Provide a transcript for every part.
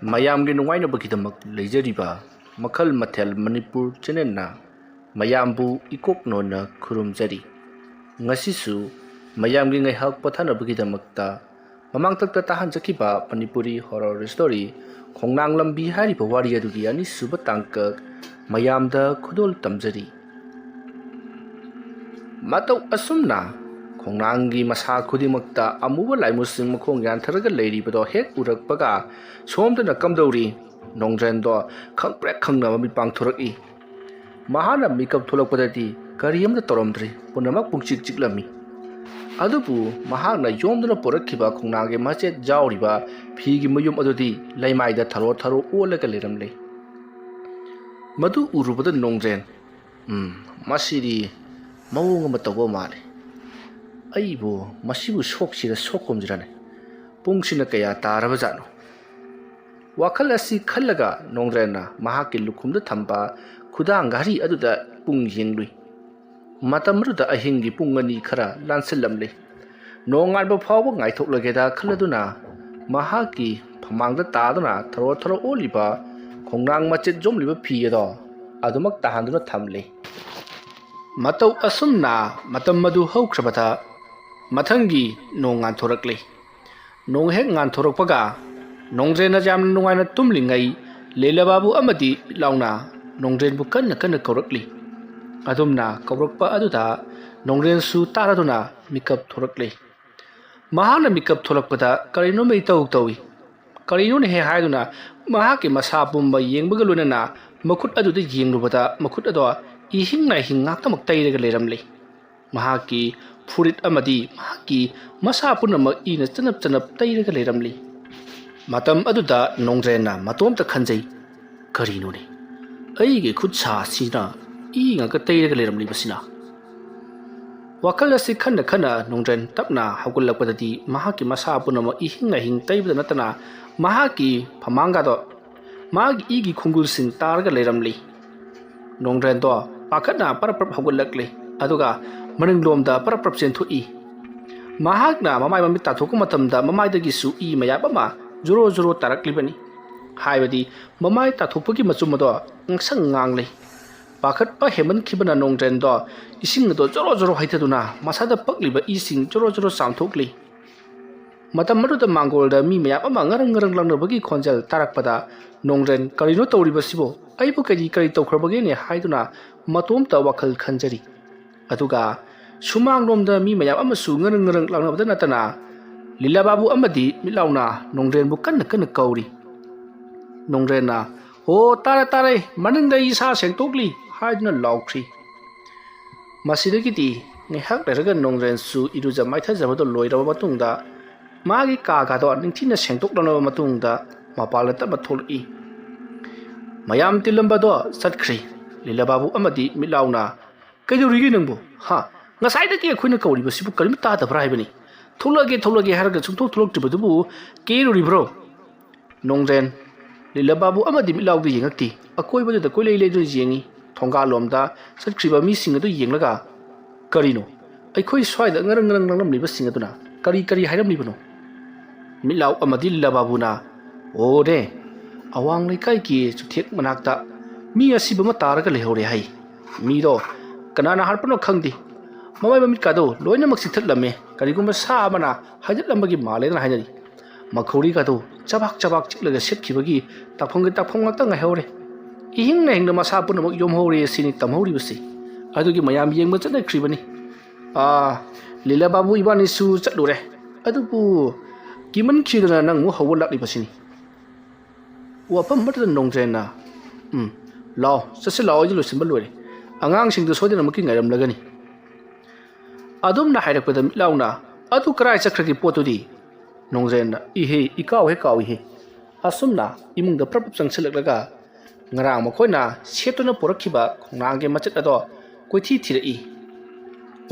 ꯃꯌꯥꯝꯒꯤ ꯅꯨꯡꯉꯥꯏꯅꯕꯒꯤꯗꯃꯛ ꯂꯩꯖꯔꯤꯕ ꯃꯈꯜ ꯃꯊꯦꯜ ꯃꯅꯤꯄꯨꯔ ꯆꯦꯅꯦꯜꯅ ꯃꯌꯥꯝꯕꯨ ꯏꯀꯣꯛꯅꯣꯟꯅ ꯈꯨꯔꯨꯝꯖꯔꯤ꯫ ꯉꯁꯤꯁꯨ ꯃꯌꯥꯝꯒꯤ ꯉꯥꯏꯍꯥꯛ ꯄꯣꯊꯥꯅꯕꯒꯤꯗꯃꯛꯇ ꯃꯃꯥꯡꯊꯛꯇ ꯇꯥꯍꯟꯖꯈꯤꯕ ꯃꯅꯤꯄꯨꯔꯤ ꯍꯣꯔꯔ ꯁ꯭ꯇꯣꯔꯤ ꯈꯣꯡꯅꯥꯡ ꯂꯝꯕꯤ ꯍꯥꯏꯔꯤꯕ ꯋꯥꯔꯤ ꯑꯗꯨꯒꯤ ꯑꯅꯤꯁꯨꯕ ꯇꯥꯡꯀꯛ ꯃꯌꯥꯝꯗ ꯈꯨꯗꯣꯜ ꯇꯝꯖꯔꯤ꯫ ꯃꯇꯧ ꯑꯁꯨꯝꯅ ꯈꯣꯡꯅꯥꯡꯒꯤ ꯃꯁꯥ ꯈꯨꯗꯤꯡꯃꯛꯇ ꯑꯃꯨꯕ ꯂꯥꯏꯃꯨꯁꯤꯡ ꯃꯈꯣꯡ ꯌꯥꯟꯊꯔꯒ ꯂꯩꯔꯤꯕꯗꯣ ꯍꯦꯛ ꯎꯔꯛꯄꯒ ꯁꯣꯝꯗꯅ ꯀꯝꯗꯧꯔꯤ ꯅꯣꯡꯗ꯭ꯔꯦꯟꯗꯣ ꯈꯪꯄ꯭ꯔꯦꯛ ꯈꯪꯅꯕ ꯃꯤꯠ ꯄꯥꯡꯊꯣꯔꯛꯏ꯫ ꯃꯍꯥꯛꯅ ꯃꯤꯀꯞ ꯊꯣꯛꯂꯛꯄꯗꯗꯤ ꯀꯔꯤ ꯑꯃꯇ ꯇꯧꯔꯝꯗ꯭ꯔꯤ, ꯄꯨꯝꯅꯃꯛ ꯄꯨꯡꯆꯤꯛ ꯆꯤꯛꯂꯝꯃꯤ꯫ ꯑꯗꯨꯕꯨ ꯃꯍꯥꯛꯅ ꯌꯣꯝꯗꯨꯅ ꯄꯨꯔꯛꯈꯤꯕ ꯈꯣꯡꯅꯥꯡꯒꯤ ꯃꯆꯦꯠ ꯌꯥꯎꯔꯤꯕ ꯐꯤꯒꯤ ꯃꯌꯨꯝ ꯑꯗꯨꯗꯤ ꯂꯩꯃꯥꯏꯗ ꯊꯔꯣ ꯊꯔꯣ ꯑꯣꯜꯂꯒ ꯂꯩꯔꯝꯂꯦ꯫ ꯃꯗꯨ ꯎꯔꯨꯕꯗ ꯅꯣꯡꯗ꯭ꯔꯦꯟ ꯃꯁꯤꯗꯤ ꯃꯑꯣꯡ ꯑꯃ ꯇꯧꯕ ꯃꯥꯜꯂꯤ꯫ ꯑꯩꯕꯨ ꯃꯁꯤꯕꯨ ꯁꯣꯛꯁꯤꯔ ꯁꯣꯛꯀꯨꯝꯖꯤꯔꯅꯦ, ꯄꯨꯡꯁꯤꯅ ꯀꯌꯥ ꯇꯥꯔꯕꯖꯥꯠꯅꯣ? ꯋꯥꯈꯜ ꯑꯁꯤ ꯈꯜꯂꯒ ꯅꯣꯡꯗ꯭ꯔꯦꯟꯅ ꯃꯍꯥꯛꯀꯤ ꯂꯨꯈꯨꯝꯗ ꯊꯝꯕ ꯈꯨꯗꯥꯡ ꯘꯔꯤ ꯑꯗꯨꯗ ꯄꯨꯡ ꯌꯦꯡꯂꯨꯏ꯫ ꯃꯇꯝ ꯑꯗꯨꯗ ꯑꯍꯤꯡꯒꯤ ꯄꯨꯡ 2 ꯈꯔ ꯂꯥꯟꯁꯤꯜꯂꯝꯂꯦ꯫ ꯅꯣꯡꯉꯥꯟꯕ ꯐꯥꯎꯕ ꯉꯥꯏꯊꯣꯛꯂꯒꯦꯗ ꯈꯜꯂꯗꯨꯅ ꯃꯍꯥꯛꯀꯤ ꯐꯃꯥꯡꯗ ꯇꯥꯗꯨꯅ ꯊꯔꯣ ꯊꯔꯣ ꯑꯣꯜꯂꯤꯕ ꯈꯣꯡꯅꯥꯡ ꯃꯆꯦꯠ ꯌꯣꯝꯂꯤꯕ ꯐꯤ ꯑꯗꯣ ꯑꯗꯨꯃꯛ ꯇꯥꯍꯟꯗꯨꯅ ꯊꯝꯂꯦ꯫ ꯃꯇꯧ ꯑꯁꯨꯝꯅ ꯃꯇꯝ ꯑꯗꯨ ꯍꯧꯈ꯭ꯔꯕꯗ ꯃꯊꯪꯒꯤ ꯅꯣꯡ ꯉꯥꯟꯊꯣꯔꯛꯂꯦ꯫ ꯅꯣꯡ ꯍꯦꯛ ꯉꯥꯟꯊꯣꯔꯛꯄꯒ ꯅꯣꯡꯗ꯭ꯔꯦꯟꯅ ꯌꯥꯝꯅ ꯅꯨꯡꯉꯥꯏꯅ ꯇꯨꯝꯂꯤꯉꯩ ꯂꯤꯂꯥꯕꯥꯕꯨ ꯑꯃꯗꯤ ꯃꯤꯠꯂꯥꯎꯅ ꯅꯣꯡꯗ꯭ꯔꯦꯟꯕꯨ ꯀꯟꯅ ꯀꯟꯅ ꯀꯧꯔꯛꯂꯤ꯫ ꯑꯗꯨꯝꯅ ꯀꯧꯔꯛꯄ ꯑꯗꯨꯗ ꯅꯣꯡꯗ꯭ꯔꯦꯟꯁꯨ ꯇꯥꯔꯗꯨꯅ ꯃꯤꯀꯞ ꯊꯣꯛꯂꯛꯂꯦ꯫ ꯃꯍꯥꯛꯅ ꯃꯤꯀꯞ ꯊꯣꯛꯂꯛꯄꯗ ꯀꯔꯤꯅꯣꯃ ꯏꯇꯧ ꯇꯧꯏ꯫ ꯀꯔꯤꯅꯣꯅꯦꯍꯦ ꯍꯥꯏꯗꯨꯅ ꯃꯍꯥꯛꯀꯤ ꯃꯁꯥ ꯄꯨꯝꯕ ꯌꯦꯡꯕꯒ ꯂꯣꯏꯅꯅ ꯃꯈꯨꯠ ꯑꯗꯨꯗ ꯌꯦꯡꯂꯨꯕꯗ ꯃꯈꯨꯠ ꯑꯗꯣ ꯏꯍꯤꯡ ꯅꯥꯍꯤꯡ ꯉꯥꯛꯇꯃꯛ ꯇꯩꯔꯒ ꯂꯩꯔꯝꯂꯦ꯫ ꯃꯍꯥꯛꯀꯤ ꯐꯨꯔꯤꯠ ꯑꯃꯗꯤ ꯃꯍꯥꯛꯀꯤ ꯃꯁꯥ ꯄꯨꯝꯅꯃꯛ ꯏꯅ ꯆꯅꯞ ꯆꯅꯞ ꯇꯩꯔꯒ ꯂꯩꯔꯝꯂꯦ꯫ ꯃꯇꯝ ꯑꯗꯨꯗ ꯅꯣꯡꯗ꯭ꯔꯦꯟꯅ ꯃꯇꯣꯝꯇ ꯈꯟꯖꯩ, ꯀꯔꯤꯅꯣꯅꯦ ꯑꯩꯒꯤ ꯈꯨꯠ ꯁꯥꯁꯤꯅ ꯏ ꯉꯥꯛꯇ ꯇꯩꯔꯒ ꯂꯩꯔꯝꯂꯤꯕꯁꯤꯅ? ꯋꯥꯈꯜ ꯑꯁꯤ ꯈꯟꯅ ꯈꯟꯅ ꯅꯣꯡꯗ꯭ꯔꯦꯟ ꯇꯞꯅ ꯍꯧꯒꯠꯂꯛꯄꯗꯗꯤ ꯃꯍꯥꯛꯀꯤ ꯃꯁꯥ ꯄꯨꯝꯅꯃꯛ ꯏꯍꯤꯡ ꯅꯥꯍꯤꯡ ꯇꯩꯕꯗ ꯅꯠꯇꯅ ꯃꯍꯥꯛꯀꯤ ꯐꯃꯥꯡꯒꯗꯣ ꯃꯥꯒꯤ ꯏꯒꯤ ꯈꯣꯡꯒꯨꯜꯁꯤꯡ ꯇꯥꯔꯒ ꯂꯩꯔꯝꯂꯤ꯫ ꯅꯣꯡꯗ꯭ꯔꯦꯟꯗꯣ ꯄꯥꯈꯠꯅ ꯄꯔꯞ ꯄꯔꯞ ꯍꯧꯒꯠꯂꯛꯂꯦ, ꯑꯗꯨꯒ ꯃꯅꯤꯡꯂꯣꯝꯗ ꯄꯔꯞ ꯄꯔꯞ ꯆꯦꯟꯊꯣꯛꯏ꯫ ꯃꯍꯥꯛꯅ ꯃꯃꯥꯏ ꯃꯃꯤꯠ ꯇꯥꯊꯣꯛꯄ ꯃꯇꯝꯗ ꯃꯃꯥꯏꯗꯒꯤꯁꯨ ꯏ ꯃꯌꯥꯝ ꯑꯃ ꯖꯣꯔꯣ ꯖꯣꯔꯣ ꯇꯥꯔꯛꯂꯤꯕꯅꯤ꯫ ꯍꯥꯏꯕꯗꯤ ꯃꯃꯥꯏ ꯇꯥꯊꯣꯛꯄꯒꯤ ꯃꯆꯨꯝ ꯑꯗꯣ ꯉꯥꯡꯁꯪ ꯉꯥꯡꯂꯦ꯫ ꯄꯥꯈꯠꯄ ꯍꯦꯟꯃꯟꯈꯤꯕꯅ ꯅꯣꯡꯗ꯭ꯔꯦꯟꯗꯣ ꯏꯁꯤꯡ ꯑꯗꯣ ꯖꯣꯔꯣ ꯖꯣꯔꯣ ꯍꯩꯊꯗꯨꯅ ꯃꯁꯥꯗ ꯄꯛꯂꯤꯕ ꯏꯁꯤꯡ ꯖꯣꯔꯣ ꯖꯣꯔꯣ ꯆꯥꯝꯊꯣꯛꯂꯤ꯫ ꯃꯇꯝ ꯑꯗꯨꯗ ꯃꯥꯡꯒꯣꯜꯗ ꯃꯤ ꯃꯌꯥꯝ ꯑꯃ ꯉꯔꯪ ꯉꯔꯪ ꯂꯥꯎꯅꯕꯒꯤ ꯈꯣꯟꯖꯦꯜ ꯇꯥꯔꯛꯄꯗ ꯅꯣꯡꯗ꯭ꯔꯦꯟ ꯀꯔꯤꯅꯣ ꯇꯧꯔꯤꯕꯁꯤꯕꯣ, ꯑꯩꯕꯨ ꯀꯔꯤ ꯇꯧꯈ꯭ꯔꯕꯒꯦꯅꯦ ꯍꯥꯏꯗꯨꯅ ꯃꯇꯣꯝꯇ ꯋꯥꯈꯜ ꯈꯟꯖꯔꯤ꯫ ꯑꯗꯨꯒ ꯁꯨꯃꯥꯡꯂꯣꯝꯗ ꯃꯤ ꯃꯌꯥꯝ ꯑꯃꯁꯨ ꯉꯔꯪ ꯉꯔꯪ ꯂꯥꯎꯅꯕꯗ ꯅꯠꯇꯅ ꯂꯤꯂꯥꯕꯥꯕꯨ ꯑꯃꯗꯤ ꯃꯤꯠꯂꯥꯎꯅ ꯅꯣꯡꯗ꯭ꯔꯦꯟꯕꯨ ꯀꯟꯅ ꯀꯟꯅ ꯀꯧꯔꯤ꯫ ꯅꯣꯡꯗ꯭ꯔꯦꯟꯅ "ꯍꯣ ꯇꯥꯔꯦ ꯇꯥꯔꯦ, ꯃꯅꯤꯡꯗ ꯑꯩ ꯏꯁꯥ ꯁꯦꯡꯇꯣꯛꯂꯤ" ꯍꯥꯏꯗꯨꯅ ꯂꯥꯎꯈ꯭ꯔꯤ꯫ ꯃꯁꯤꯗꯒꯤꯗꯤ ꯉꯥꯏꯍꯥꯛ ꯂꯩꯔꯒ ꯅꯣꯡꯗ꯭ꯔꯦꯟꯁꯨ ꯏꯔꯨꯖ ꯃꯥꯏꯊꯖꯕꯗꯣ ꯂꯣꯏꯔꯕ ꯃꯇꯨꯡꯗ ꯃꯥꯒꯤ ꯀꯥꯒꯗꯣ ꯅꯤꯡꯊꯤꯅ ꯁꯦꯡꯗꯣꯛꯂꯕ ꯃꯇꯨꯡꯗ ꯃꯄꯥꯟꯗ ꯇꯞꯅ ꯊꯣꯛꯂꯛꯏ꯫ ꯃꯌꯥꯝ ꯇꯤꯜꯂꯝꯕꯗꯣ ꯆꯠꯈ꯭ꯔꯤ꯫ ꯂꯤꯂꯥꯕꯥꯕꯨ ꯑꯃꯗꯤ ꯃꯤꯠꯂꯥꯎꯅ "ꯀꯩꯗꯧꯔꯤꯒꯦ ꯅꯪꯕꯨ? ꯉꯁꯥꯏꯗꯒꯤ ꯑꯩꯈꯣꯏꯅ ꯀꯧꯔꯤꯕꯁꯤꯕꯨ ꯀꯔꯤꯝ ꯇꯥꯗꯕ꯭ꯔꯥ ꯍꯥꯏꯕꯅꯤ? ꯊꯣꯛꯂꯛꯑꯒꯦ ꯍꯥꯏꯔꯒ ꯁꯨꯡꯊꯣꯛ ꯊꯣꯛꯂꯛꯇ꯭ꯔꯤꯕꯗꯨꯕꯨ ꯀꯦꯔꯨꯔꯤꯕ꯭ꯔꯣ?" ꯅꯣꯡꯗ꯭ꯔꯦꯟ ꯂꯤꯂꯥꯕꯥꯕꯨ ꯑꯃꯗꯤ ꯃꯤꯠꯂꯥꯎꯗ ꯌꯦꯡꯉꯛꯇꯦ꯫ ꯑꯀꯣꯏꯕꯗꯨꯗ ꯀꯣꯏꯂꯩ ꯂꯩꯗꯨꯅ ꯌꯦꯡꯉꯤ꯫ ꯊꯣꯡꯒꯥꯜꯂꯣꯝꯗ ꯆꯠꯈ꯭ꯔꯤꯕ ꯃꯤꯁꯤꯡ ꯑꯗꯨ ꯌꯦꯡꯂꯒ ꯀꯔꯤꯅꯣ ꯑꯩꯈꯣꯏ ꯁ꯭ꯋꯥꯏꯗ ꯉꯔꯪ ꯉꯔꯪ ꯂꯥꯡꯂꯝꯂꯤꯕꯁꯤꯡ ꯑꯗꯨꯅ ꯀꯔꯤ ꯍꯥꯏꯔꯝꯂꯤꯕꯅꯣ? ꯃꯤꯠꯂꯥꯎ ꯑꯃꯗꯤ ꯂꯤꯂꯥꯕꯥꯕꯨꯅ "ꯑꯣꯅꯦ, ꯑꯋꯥꯡ ꯂꯩꯀꯥꯏꯒꯤ ꯆꯨꯊꯦꯛ ꯃꯅꯥꯛꯇ ꯃꯤ ꯑꯁꯤꯕ ꯑꯃ ꯇꯥꯔꯒ ꯂꯩꯍꯧꯔꯦ ꯍꯥꯏ꯫ ꯃꯤꯗꯣ ꯀꯅꯥꯅ ꯍꯥꯠꯄꯅꯣ ꯈꯪꯗꯦ, ꯃꯃꯥꯏ ꯃꯃꯤꯠꯀꯥꯗꯣ ꯂꯣꯏꯅꯃꯛ ꯆꯤꯛꯊꯠꯂꯝꯃꯦ, ꯀꯔꯤꯒꯨꯝꯕ ꯁꯥ ꯑꯃꯅ ꯍꯥꯏꯗꯠꯂꯝꯕꯒꯤ ꯃꯥꯜꯂꯦꯅ ꯍꯥꯏꯅꯔꯤ꯫ ꯃꯈꯧꯔꯤꯒꯥꯗꯣ ꯆꯕꯥꯛ ꯆꯕꯥꯛ ꯆꯤꯛꯂꯒ ꯁꯦꯠꯈꯤꯕꯒꯤ ꯇꯥꯛꯐꯝ ꯉꯥꯛꯇ ꯉꯥꯏꯍꯧꯔꯦ꯫ ꯏꯍꯤꯡ ꯅꯥꯍꯤꯡꯅ ꯃꯁꯥ ꯄꯨꯝꯅꯃꯛ ꯌꯣꯝꯍꯧꯔꯦ ꯁꯤꯅꯤ ꯇꯝꯍꯧꯔꯤꯕꯁꯤ꯫ ꯑꯗꯨꯒꯤ ꯃꯌꯥꯝ ꯌꯦꯡꯕ ꯆꯠꯅꯈ꯭ꯔꯤꯕꯅꯤ꯫ ꯂꯤꯂꯥꯕꯥꯕꯨ ꯏꯕꯥꯅꯤꯁꯨ ꯆꯠꯂꯨꯔꯦ, ꯑꯗꯨꯕꯨ ꯀꯤꯃꯟꯈꯤꯗꯅ ꯅꯪ ꯑꯃꯨꯛ ꯍꯧꯕ ꯂꯥꯛꯂꯤꯕꯁꯤꯅꯤ." ꯋꯥꯐꯝ ꯑꯃꯗꯨꯗ ꯅꯣꯡꯗ꯭ꯔꯦꯟꯅ ꯂꯥꯛꯑꯣ ꯆꯠꯁꯤ ꯂꯥꯛꯑꯣ, ꯑꯩꯗꯤ ꯂꯣꯏꯁꯤꯟꯕ ꯂꯣꯏꯔꯦ, ꯑꯉꯥꯡꯁꯤꯡꯗꯨ ꯁꯣꯏꯗꯅꯃꯛꯀꯤ ꯉꯥꯏꯔꯝꯂꯒꯅꯤ꯫ ꯑꯗꯨꯝꯅ ꯍꯥꯏꯔꯛꯄꯗ ꯃꯤꯠꯂꯥꯎꯅ "ꯑꯗꯨ ꯀꯔꯥꯏ ꯆꯠꯈ꯭ꯔꯒꯦ ꯄꯣꯠꯇꯨꯗꯤ?" ꯅꯣꯡꯗ꯭ꯔꯦꯟꯅ ꯏꯀꯥꯎꯍꯦ ꯀꯥꯎꯏꯍꯦ꯫ ꯑꯁꯨꯝꯅ ꯏꯃꯨꯡꯗ ꯄ꯭ꯔꯞ ꯆꯪꯁꯤꯜꯂꯛꯂꯒ ꯉꯔꯥꯡ ꯃꯈꯣꯏꯅ ꯁꯦꯠꯇꯨꯅ ꯄꯨꯔꯛꯈꯤꯕ ꯈꯣꯡꯅꯥꯡꯒꯤ ꯃꯆꯦꯠ ꯑꯗꯣ ꯀꯣꯏꯊꯤ ꯊꯤꯔꯛꯏ꯫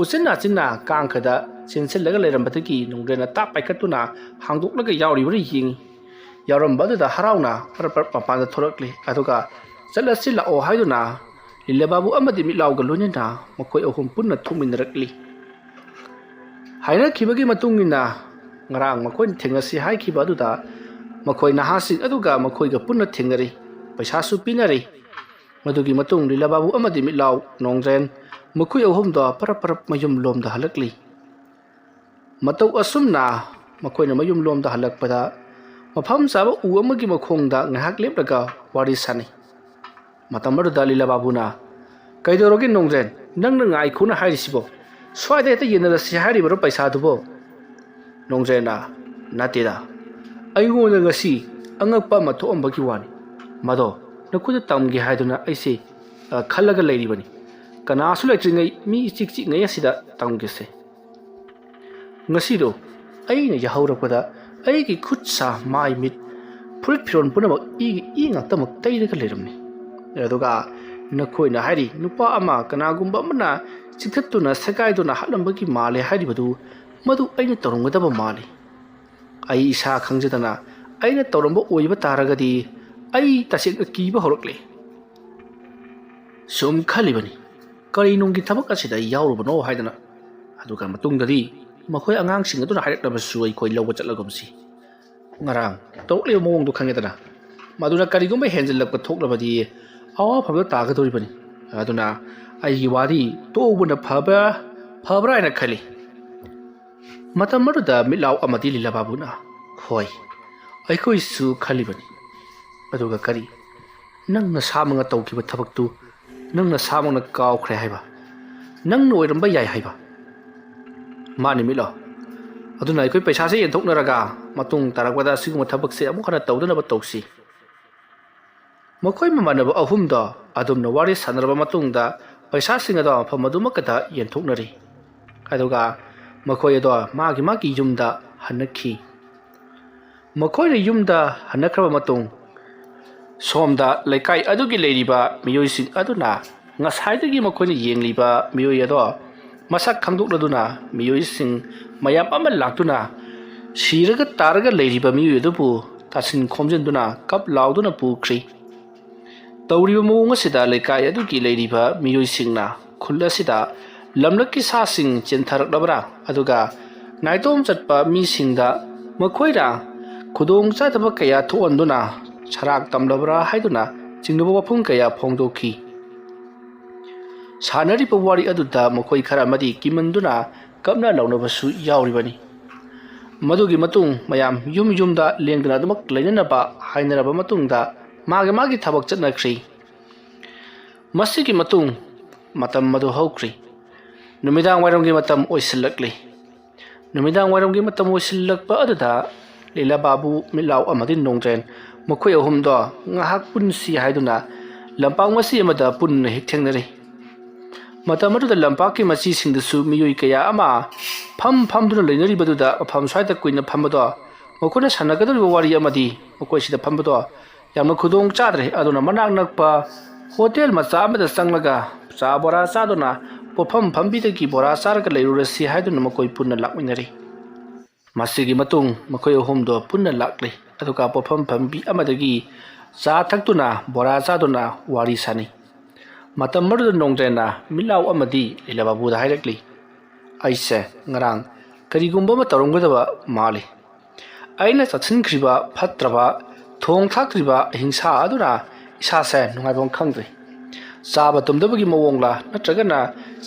ꯎꯆꯤꯟ ꯅꯥꯆꯤꯟꯅ ꯀꯥꯡꯈꯗ ꯆꯦꯟꯁꯤꯜꯂꯒ ꯂꯩꯔꯝꯕꯗꯒꯤ ꯅꯣꯡꯗ꯭ꯔꯦꯟꯅ ꯇꯥꯞ ꯄꯥꯏꯈꯠꯇꯨꯅ ꯍꯥꯡꯗꯣꯛꯂꯒ ꯌꯥꯎꯔꯤꯕ꯭ꯔꯥ ꯌꯦꯡꯉꯤ꯫ ꯌꯥꯎꯔꯝꯕ ꯑꯗꯨꯗ ꯍꯔꯥꯎꯅ ꯄꯔꯞ ꯄꯔꯞ ꯃꯄꯥꯟꯗ ꯊꯣꯛꯂꯛꯂꯤ꯫ ꯑꯗꯨꯒ ꯆꯠꯂꯁꯤ ꯂꯥꯛꯑꯣ ꯍꯥꯏꯗꯨꯅ ꯂꯤꯂꯥꯕꯥꯕꯨ ꯑꯃꯗꯤ ꯃꯤꯠꯂꯥꯎꯒ ꯂꯣꯏꯅꯅ ꯃꯈꯣꯏ ꯑꯍꯨꯝ ꯄꯨꯟꯅ ꯊꯣꯛꯃꯤꯟꯅꯔꯛꯂꯤ꯫ ꯍꯥꯏꯅꯈꯤꯕꯒꯤ ꯃꯇꯨꯡ ꯏꯟꯅ ꯉꯔꯥꯡ ꯃꯈꯣꯏꯅ ꯊꯦꯡꯅꯁꯤ ꯍꯥꯏꯈꯤꯕ ꯑꯗꯨꯗ ꯃꯈꯣꯏ ꯅꯍꯥꯁꯤꯡ ꯑꯗꯨꯒ ꯃꯈꯣꯏꯒ ꯄꯨꯟꯅ ꯊꯦꯡꯅꯔꯤ ꯄꯩꯁꯥꯁꯨ ꯄꯤꯅꯔꯤ ꯃꯗꯨꯒꯤ ꯃꯇꯨꯡ ꯂꯤꯂꯥꯕꯥꯕꯨ ꯑꯃꯗꯤ ꯃꯤꯠꯂꯥꯎ ꯅꯣꯡꯖꯦꯟ ꯃꯈꯣꯏ ꯑꯍꯨꯝꯗꯣ ꯄꯔꯞ ꯄꯔꯞ ꯃꯌꯨꯝ ꯂꯣꯝꯗ ꯍꯜꯂꯛꯂꯤ ꯃꯇꯧ ꯑꯁꯨꯝꯅ ꯃꯈꯣꯏꯅ ꯃꯌꯨꯝ ꯂꯣꯝꯗ ꯍꯜꯂꯛꯄꯗ ꯃꯐꯝ ꯆꯥꯕ ꯎ ꯑꯃꯒꯤ ꯃꯈꯣꯡꯗ ꯉꯥꯏꯍꯥꯛ ꯂꯦꯞꯂꯒ ꯋꯥꯔꯤ ꯁꯥꯅꯩ ꯃꯇꯝ ꯑꯗꯨꯗ ꯂꯤꯂꯥꯕꯥꯕꯨꯅ ꯀꯩꯗꯧꯔꯒꯦ ꯅꯣꯡꯖꯦꯟ ꯅꯪꯅ ꯉꯥꯏꯈꯣꯅ ꯍꯥꯏꯔꯤꯁꯤꯕꯣ ꯁ꯭ꯋꯥꯏꯗ ꯍꯦꯛꯇ ꯌꯦꯟꯅꯔꯁꯤ ꯍꯥꯏꯔꯤꯕꯔꯣ ꯄꯩꯁꯥꯗꯨꯕꯣ ꯅꯣꯡꯖꯦꯟꯅ ꯅꯠꯇꯦꯗ ꯑꯩꯉꯣꯟꯗ ꯉꯁꯤ ꯑꯉꯛꯄ ꯑꯃ ꯊꯣꯛꯑꯝꯕꯒꯤ ꯋꯥꯅꯤ ꯃꯗꯣ ꯅꯈꯣꯏꯗ ꯇꯝꯒꯦ ꯍꯥꯏꯗꯨꯅ ꯑꯩꯁꯦ ꯈꯜꯂꯒ ꯂꯩꯔꯤꯕꯅꯤ ꯀꯅꯥꯁꯨ ꯂꯩꯇ꯭ꯔꯤꯉꯩ ꯃꯤ ꯏꯆꯤꯛ ꯆꯤꯛꯉꯩ ꯑꯁꯤꯗ ꯇꯝꯒꯦꯁꯦ ꯉꯁꯤꯗꯣ ꯑꯩꯅ ꯌꯥꯍꯧꯔꯛꯄꯗ ꯑꯩꯒꯤ ꯈꯨꯠ ꯁꯥ ꯃꯥꯏ ꯃꯤꯠ ꯐꯨꯔꯤꯠ ꯐꯤꯔꯣꯜ ꯄꯨꯝꯅꯃꯛ ꯏ ꯉꯥꯛꯇꯃꯛ ꯇꯩꯔꯒ ꯂꯩꯔꯝꯃꯤ ꯑꯗꯨꯒ ꯅꯈꯣꯏꯅ ꯍꯥꯏꯔꯤ ꯅꯨꯄꯥ ꯑꯃ ꯀꯅꯥꯒꯨꯝꯕ ꯑꯃꯅ ꯆꯤꯛꯊꯠꯇꯨꯅ ꯁꯦꯒꯥꯏꯗꯨꯅ ꯍꯥꯠꯂꯝꯕꯒꯤ ꯃꯥꯜꯂꯦ ꯍꯥꯏꯔꯤꯕꯗꯨ ꯃꯗꯨ ꯑꯩꯅ ꯇꯧꯔꯝꯒꯗꯕ ꯃꯥꯜꯂꯤ ꯑꯩ ꯏꯁꯥ ꯈꯪꯖꯗꯅ ꯑꯩꯅ ꯇꯧꯔꯝꯕ ꯑꯣꯏꯕ ꯇꯥꯔꯒꯗꯤ ꯑꯩ ꯇꯁꯦꯡꯅ ꯀꯤꯕ ꯍꯧꯔꯛꯂꯦ ꯁꯨꯝ ꯈꯜꯂꯤꯕꯅꯤ ꯀꯔꯤꯅꯨꯡꯒꯤ ꯊꯕꯛ ꯑꯁꯤꯗ ꯌꯥꯎꯔꯨꯕꯅꯣ ꯍꯥꯏꯗꯅ ꯑꯗꯨꯒ ꯃꯇꯨꯡꯗꯗꯤ ꯃꯈꯣꯏ ꯑꯉꯥꯡꯁꯤꯡ ꯑꯗꯨꯅ ꯍꯥꯏꯔꯛꯂꯕꯁꯨ ꯑꯩꯈꯣꯏ ꯂꯧꯕ ꯆꯠꯂꯒꯨꯝꯁꯤ ꯉꯔꯥꯡ ꯇꯧꯔꯛꯂꯤꯕ ꯃꯑꯣꯡꯗꯨ ꯈꯪꯉꯦꯗꯅ ꯃꯗꯨꯅ ꯀꯔꯤꯒꯨꯝꯕ ꯍꯦꯟꯖꯤꯜꯂꯛꯄ ꯊꯣꯛꯂꯕꯗꯤ ꯑꯋꯥꯐꯝꯗ ꯇꯥꯒꯗꯧꯔꯤꯕꯅꯤ ꯑꯗꯨꯅ ꯑꯩꯒꯤ ꯋꯥꯔꯤ ꯇꯣꯛꯎꯕꯅ ꯐꯕ꯭ꯔꯥ ꯍꯥꯏꯅ ꯈꯜꯂꯤ ꯃꯇꯝ ꯑꯗꯨꯗ ꯃꯤꯠꯂꯥꯎ ꯑꯃꯗꯤ ꯂꯤꯂꯥꯕꯥꯕꯨꯅ ꯍꯣꯏ ꯑꯩꯈꯣꯏꯁꯨ ꯈꯜꯂꯤꯕꯅꯤ ꯑꯗꯨꯒ ꯀꯔꯤ ꯅꯪꯅ ꯁꯥꯃꯛꯅ ꯇꯧꯈꯤꯕ ꯊꯕꯛꯇꯨ ꯅꯪꯅ ꯁꯥꯃꯛꯅ ꯀꯥꯎꯈ꯭ꯔꯦ ꯍꯥꯏꯕ ꯅꯪꯅ ꯑꯣꯏꯔꯝꯕ ꯌꯥꯏ ꯍꯥꯏꯕ ꯃꯥꯅꯤ ꯃꯤꯠꯂꯥꯎ ꯑꯗꯨꯅ ꯑꯩꯈꯣꯏ ꯄꯩꯁꯥꯁꯦ ꯌꯦꯟꯊꯣꯛꯅꯔꯒ ꯃꯇꯨꯡ ꯇꯥꯔꯛꯄꯗ ꯑꯁꯤꯒꯨꯝꯕ ꯊꯕꯛꯁꯦ ꯑꯃꯨꯛ ꯍꯟꯅ ꯇꯧꯗꯅꯕ ꯇꯧꯁꯤ ꯃꯈꯣꯏ ꯃꯃꯥꯟꯅꯕ ꯑꯍꯨꯝꯗꯣ ꯑꯗꯨꯝꯅ ꯋꯥꯔꯤ ꯁꯥꯟꯅꯔꯕ ꯃꯇꯨꯡꯗ ꯄꯩꯁꯥꯁꯤꯡ ꯑꯗꯣ ꯃꯐꯝ ꯑꯗꯨꯃꯛꯇ ꯌꯦꯟꯊꯣꯛꯅꯔꯤ ꯑꯗꯨꯒ ꯃꯈꯣꯏ ꯑꯗꯣ ꯃꯥꯒꯤ ꯌꯨꯝꯗ ꯍꯟꯅꯈꯤ ꯃꯈꯣꯏꯅ ꯌꯨꯝꯗ ꯍꯟꯅꯈ꯭ꯔꯕ ꯃꯇꯨꯡ ꯁꯣꯝꯗ ꯂꯩꯀꯥꯏ ꯑꯗꯨꯒꯤ ꯂꯩꯔꯤꯕ ꯃꯤꯑꯣꯏꯁꯤꯡ ꯑꯗꯨꯅ ꯉꯁꯥꯏꯗꯒꯤ ꯃꯈꯣꯏꯅ ꯌꯦꯡꯂꯤꯕ ꯃꯤꯑꯣꯏ ꯑꯗꯣ ꯃꯁꯛ ꯈꯪꯗꯣꯛꯂꯗꯨꯅ ꯃꯤꯑꯣꯏꯁꯤꯡ ꯃꯌꯥꯝ ꯑꯃ ꯂꯥꯛꯇꯨꯅ ꯁꯤꯔꯒ ꯇꯥꯔꯒ ꯂꯩꯔꯤꯕ ꯃꯤꯑꯣꯏ ꯑꯗꯨꯕꯨ ꯇꯥꯁꯤꯟ ꯈꯣꯝꯖꯤꯟꯗꯨꯅ ꯀꯞ ꯂꯥꯎꯗꯨꯅ ꯄꯨꯈ꯭ꯔꯤ ꯇꯧꯔꯤꯕ ꯃꯑꯣꯡ ꯑꯁꯤꯗ ꯂꯩꯀꯥꯏ ꯑꯗꯨꯒꯤ ꯂꯩꯔꯤꯕ ꯃꯤꯑꯣꯏꯁꯤꯡꯅ ꯈꯨꯜ ꯑꯁꯤꯗ ꯂꯝꯂꯛꯀꯤ ꯁꯥꯁꯤꯡ ꯆꯦꯟꯊꯔꯛꯂꯕ꯭ꯔꯥ ꯑꯗꯨꯒ ꯅꯥꯏꯇꯣꯝ ꯆꯠꯄ ꯃꯤꯁꯤꯡꯗ ꯃꯈꯣꯏꯅ ꯈꯨꯗꯣꯡꯆꯥꯗꯕ ꯀꯌꯥ ꯊꯣꯛꯍꯟꯗꯨꯅ ꯁꯔꯥꯛ ꯇꯝꯂꯕ꯭ꯔꯥ ꯍꯥꯏꯗꯨꯅ ꯆꯤꯡꯅꯕ ꯋꯥꯐꯝ ꯀꯌꯥ ꯐꯣꯡꯗꯣꯛꯈꯤ ꯁꯥꯟꯅꯔꯤꯕ ꯋꯥꯔꯤ ꯑꯗꯨꯗ ꯃꯈꯣꯏ ꯈꯔ ꯑꯃꯗꯤ ꯀꯤꯃꯟꯗꯨꯅ ꯀꯞꯅ ꯂꯧꯅꯕꯁꯨ ꯌꯥꯎꯔꯤꯕꯅꯤ ꯃꯗꯨꯒꯤ ꯃꯇꯨꯡ ꯃꯌꯥꯝ ꯌꯨꯝꯗ ꯂꯦꯡꯗꯅ ꯑꯗꯨꯃꯛ ꯂꯩꯅꯅꯕ ꯍꯥꯏꯅꯔꯕ ꯃꯇꯨꯡꯗ ꯃꯥꯒꯤ ꯊꯕꯛ ꯆꯠꯅꯈ꯭ꯔꯤ ꯃꯁꯤꯒꯤ ꯃꯇꯨꯡ ꯃꯇꯝ ꯑꯗꯨ ꯍꯧꯈ꯭ꯔꯤ ꯅꯨꯃꯤꯗꯥꯡ ꯋꯥꯏꯔꯝꯒꯤ ꯃꯇꯝ ꯑꯣꯏꯁꯤꯜꯂꯛꯂꯤ ꯅꯨꯃꯤꯗꯥꯡ ꯋꯥꯏꯔꯝꯒꯤ ꯃꯇꯝ ꯑꯣꯏꯁꯤꯜꯂꯛꯄ ꯑꯗꯨꯗ ꯂꯤꯂꯥꯕꯥꯕꯨ ꯃꯤꯠꯂꯥꯎ ꯑꯃꯗꯤ ꯅꯣꯡꯖꯦꯟ ꯃꯈꯣꯏ ꯑꯍꯨꯝꯗꯣ ꯉꯥꯏꯍꯥꯛ ꯄꯨꯟꯁꯤ ꯍꯥꯏꯗꯨꯅ ꯂꯝꯄꯥꯛ ꯃꯆꯤ ꯑꯃꯗ ꯄꯨꯟꯅ ꯍꯦꯛ ꯊꯦꯡꯅꯔꯤ ꯃꯇꯝ ꯑꯗꯨꯗ ꯂꯝꯄꯥꯛꯀꯤ ꯃꯆꯤꯁꯤꯡꯗꯁꯨ ꯃꯤꯑꯣꯏ ꯀꯌꯥ ꯑꯃ ꯐꯝꯗꯨꯅ ꯂꯩꯅꯔꯤꯕꯗꯨꯗ ꯃꯐꯝ ꯁ꯭ꯋꯥꯏꯗ ꯀꯨꯏꯅ ꯐꯝꯕꯗꯣ ꯃꯈꯣꯏꯅ ꯁꯥꯟꯅꯒꯗꯧꯔꯤꯕ ꯋꯥꯔꯤ ꯑꯃꯗꯤ ꯃꯈꯣꯏ ꯁꯤꯗ ꯐꯝꯕꯗꯣ ꯌꯥꯝꯅ ꯈꯨꯗꯣꯡ ꯆꯥꯗ꯭ꯔꯦ ꯑꯗꯨꯅ ꯃꯅꯥꯛ ꯅꯛꯄ ꯍꯣꯇꯦꯜ ꯃꯆꯥ ꯑꯃꯗ ꯆꯪꯂꯒ ꯆꯥ ꯕꯣꯔꯥ ꯆꯥꯗꯨꯅ ꯄꯣꯠꯐꯝ ꯐꯝꯕꯤꯗꯒꯤ ꯕꯣꯔꯥ ꯆꯥꯔꯒ ꯂꯩꯔꯨꯔꯁꯤ ꯍꯥꯏꯗꯨꯅ ꯃꯈꯣꯏ ꯄꯨꯟꯅ ꯂꯥꯛꯃꯤꯟꯅꯔꯤ ꯃꯁꯤꯒꯤ ꯃꯇꯨꯡ ꯃꯈꯣꯏ ꯑꯍꯨꯝꯗꯣ ꯄꯨꯟꯅ ꯂꯥꯛꯂꯤ ꯑꯗꯨꯒ ꯄꯣꯠꯐꯝ ꯐꯝꯕꯤ ꯑꯃꯗꯒꯤ ꯆꯥ ꯊꯛꯇꯨꯅ ꯕꯣꯔꯥ ꯆꯥꯗꯨꯅ ꯋꯥꯔꯤ ꯁꯥꯅꯩ ꯃꯇꯝ ꯑꯗꯨꯗ ꯅꯣꯡꯖꯦꯟꯅ ꯃꯤꯠꯂꯥꯎ ꯑꯃꯗꯤ ꯂꯤꯂꯥꯕꯥꯕꯨꯗ ꯍꯥꯏꯔꯛꯂꯤ ꯑꯩꯁꯦ ꯉꯔꯥꯡ ꯀꯔꯤꯒꯨꯝꯕ ꯑꯃ ꯇꯧꯔꯝꯒꯗꯕ ꯃꯥꯜꯂꯤ ꯑꯩꯅ ꯆꯠꯁꯤꯟꯈ꯭ꯔꯤꯕ ꯐꯠꯇ꯭ꯔꯕ ꯊꯣꯡ ꯊꯥꯛꯇ꯭ꯔꯤꯕ ꯑꯍꯤꯡꯁꯥ ꯑꯗꯨꯅ ꯏꯁꯥꯁꯦ ꯅꯨꯡꯉꯥꯏꯐꯝ ꯈꯪꯗ꯭ꯔꯤ ꯆꯥꯕ ꯇꯨꯝꯗꯕꯒꯤ ꯃꯑꯣꯡꯂ ꯅꯠꯇ꯭ꯔꯒꯅ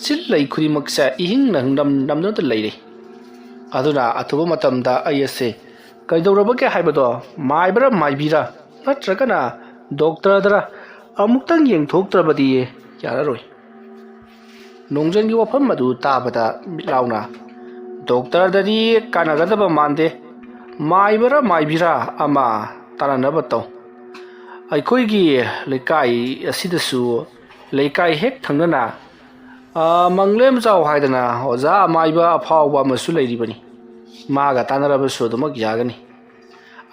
ꯆꯤꯜ ꯂꯩ ꯈꯨꯗꯤꯡꯃꯛꯁꯦ ꯏꯍꯤꯡ ꯅꯝꯗꯨꯅ ꯂꯩꯔꯤ ꯑꯗꯨꯅ ꯑꯊꯨꯕ ꯃꯇꯝꯗ ꯑꯩ ꯑꯁꯦ ꯀꯩꯗꯧꯔꯕꯒꯦ ꯍꯥꯏꯕꯗꯣ ꯃꯥꯏꯕ꯭ꯔꯥ ꯃꯥꯏꯕꯤꯔꯥ ꯅꯠꯇ꯭ꯔꯒꯅ ꯗꯣꯛꯇꯔꯗꯔ ꯑꯃꯨꯛꯇꯪ ꯌꯦꯡꯊꯣꯛꯇ꯭ꯔꯕꯗꯤ ꯌꯥꯔꯔꯣꯏ ꯅꯣꯡꯖꯦꯟꯒꯤ ꯋꯥꯐꯝ ꯑꯗꯨ ꯇꯥꯕꯗ ꯃꯤꯠꯂꯥꯎꯅ ꯗꯣꯛꯇꯔꯗꯗꯤ ꯀꯥꯟꯅꯒꯗꯕ ꯃꯥꯟꯗꯦ ꯃꯥꯏꯕ꯭ꯔꯥ ꯃꯥꯏꯕꯤꯔꯥ ꯑꯃ ꯇꯥꯟꯅꯅꯕ ꯇꯧ ꯑꯩꯈꯣꯏꯒꯤ ꯂꯩꯀꯥꯏ ꯑꯁꯤꯗꯁꯨ ꯂꯩꯀꯥꯏ ꯍꯦꯛ ꯊꯪꯅꯅ ꯃꯪꯂꯦꯝꯖꯥꯎ ꯍꯥꯏꯗꯅ ꯑꯣꯖꯥ ꯑꯃꯥꯏꯕ ꯑꯐꯥꯎꯕ ꯑꯃꯁꯨ ꯂꯩꯔꯤꯕꯅꯤ ꯃꯥꯒ ꯇꯥꯟꯅꯔꯕꯁꯨ ꯑꯗꯨꯃꯛ ꯌꯥꯒꯅꯤ